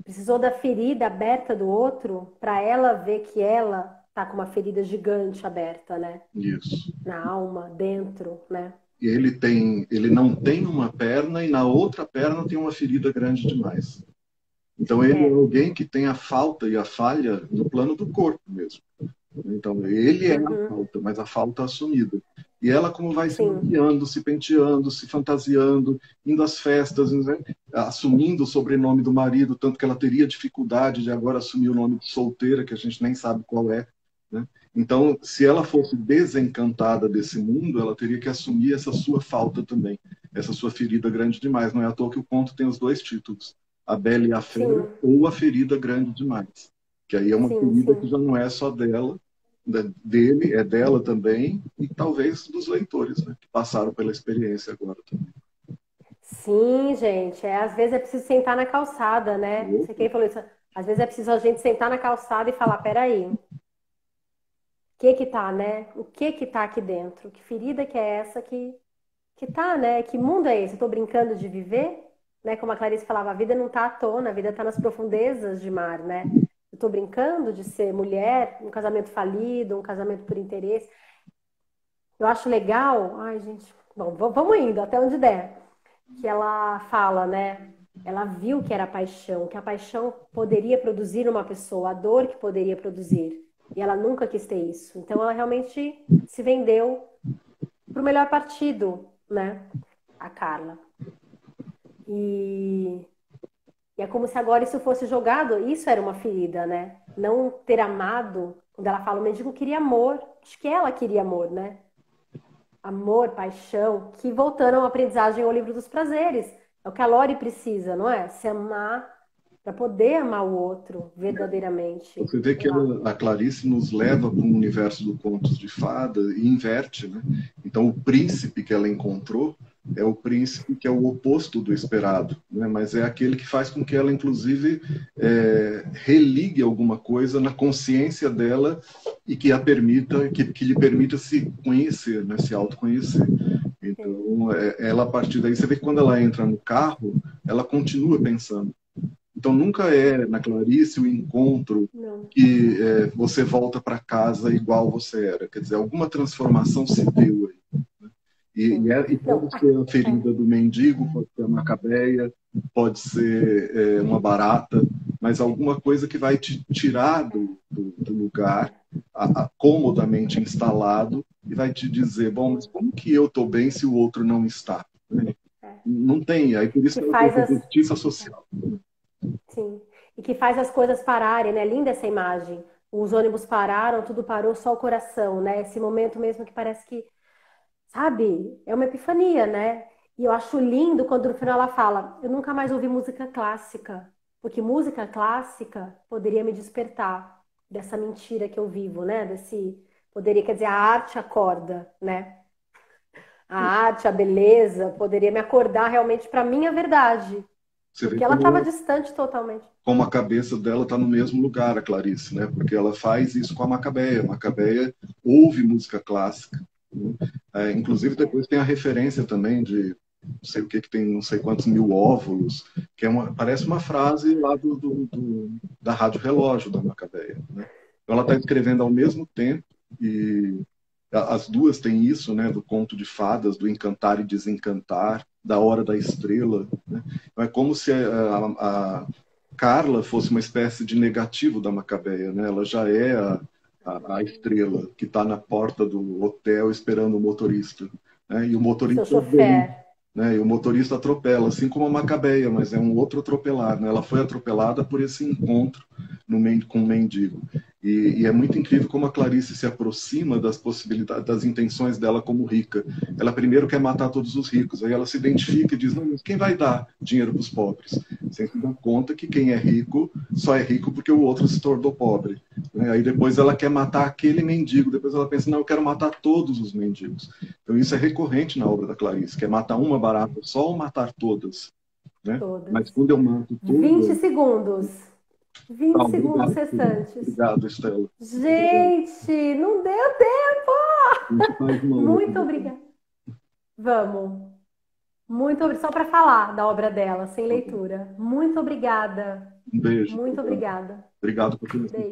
precisou da ferida aberta do outro para ela ver que ela tá com uma ferida gigante aberta, né? Isso. Na alma, dentro, né? E ele não tem uma perna e na outra perna tem uma ferida grande demais. Então ele é É. alguém que tem a falta e a falha no plano do corpo mesmo. Então ele é a Uhum. falta, mas a falta assumida. E ela como vai se Sim, maquiando, se penteando, se fantasiando, indo às festas, né? Assumindo o sobrenome do marido, tanto que ela teria dificuldade de agora assumir o nome de solteira, que a gente nem sabe qual é, né? Então, se ela fosse desencantada desse mundo, ela teria que assumir essa sua falta também, essa sua ferida grande demais. Não é à toa que o conto tem os dois títulos, A Bela e a Fera, sim, ou A Ferida Grande Demais, que aí é uma sim, ferida que sim. já não é só dela, dele, é dela também, e talvez dos leitores, né, que passaram pela experiência agora também. Sim, gente. Às vezes é preciso sentar na calçada, né? Você quem falou isso? Às vezes é preciso a gente sentar na calçada e falar, peraí, o que tá, né? O que tá aqui dentro? Que ferida que é essa que tá, né? Que mundo é esse? Eu tô brincando de viver? Né? Como a Clarice falava, a vida não tá à tona, a vida tá nas profundezas de mar, né? Eu tô brincando de ser mulher, um casamento falido, um casamento por interesse. Eu acho legal, ai, gente, bom, vamos indo até onde der. Que ela fala, né? Ela viu que era paixão, que a paixão poderia produzir uma pessoa, a dor que poderia produzir. E ela nunca quis ter isso. Então ela realmente se vendeu para o melhor partido, né? A Carla. E, e é como se agora isso fosse jogado, isso era uma ferida, né? Não ter amado, quando ela fala, o mendigo queria amor, acho que ela queria amor, né? Amor, paixão, que voltando à aprendizagem ao livro dos prazeres. É o que a Lori precisa, não é? Se amar para poder amar o outro verdadeiramente. Você vê Sei que lá. a Clarice nos leva para um universo do contos de fada e inverte, né? Então, o príncipe que ela encontrou é o príncipe que é o oposto do esperado, né? Mas é aquele que faz com que ela, inclusive, religue alguma coisa na consciência dela e que a permita, que lhe permita se conhecer, né? Se autoconhecer. Sim. Então, ela a partir daí, você vê que quando ela entra no carro, ela continua pensando. Então nunca é na Clarice o encontro Não. que você volta para casa igual você era. Quer dizer, alguma transformação se deu aí. Sim. E Não. pode ser a É. ferida do mendigo, pode ser a macabeia, pode ser uma barata, mas alguma coisa que vai te tirar do lugar comodamente instalado e vai te dizer, bom, mas Sim. como que eu estou bem se o outro não está? É. Não tem, aí por isso Que que ela tem faz essa as. justiça social. Sim. E que faz as coisas pararem, né? Linda essa imagem. Os ônibus pararam, tudo parou, só o coração, né? Esse momento mesmo que parece que, sabe, é uma epifania, né? E eu acho lindo quando no final ela fala: eu nunca mais ouvi música clássica, porque música clássica poderia me despertar dessa mentira que eu vivo, né? Poderia, quer dizer, a arte acorda, né? A arte, a beleza poderia me acordar realmente para a minha verdade, Você vê porque ela estava como distante totalmente. a cabeça dela está no mesmo lugar, a Clarice, né? Porque ela faz isso com a Macabeia. A Macabeia ouve música clássica, né? Inclusive, É. depois tem a referência também de não sei o que tem, não sei quantos mil óvulos, que parece uma frase lá da Rádio Relógio da Macabeia, né? Então, ela está escrevendo ao mesmo tempo e as duas têm isso, né? Do conto de fadas, do encantar e desencantar, da hora da estrela, né? Então, é como se a Carla fosse uma espécie de negativo da Macabeia, né? Ela já é a estrela que está na porta do hotel esperando o motorista, né? E o Seu motorista vem, chofer. né? E o motorista atropela, assim como a Macabeia, mas é um outro atropelado, né? Ela foi atropelada por esse encontro com o mendigo. E é muito incrível como a Clarice se aproxima das possibilidades, das intenções dela como rica. Ela primeiro quer matar todos os ricos, aí ela se identifica e diz: não, mas quem vai dar dinheiro para os pobres? Sem se dar conta que quem é rico só é rico porque o outro se tornou pobre, né? Aí depois ela quer matar aquele mendigo, depois ela pensa: não, eu quero matar todos os mendigos. Então isso é recorrente na obra da Clarice, que é matar uma barata só ou matar todas, né? Todas. Mas quando eu mato 20 todas. segundos. Ah, 20 segundos obrigado, restantes. obrigado, Estela. Gente, não deu tempo! A gente faz uma outra Muito depois. obrigada. Vamos. Muito só para falar da obra dela, sem Tá bom. leitura. Muito obrigada. Um beijo. Muito obrigada. Obrigado por ter me Beijo.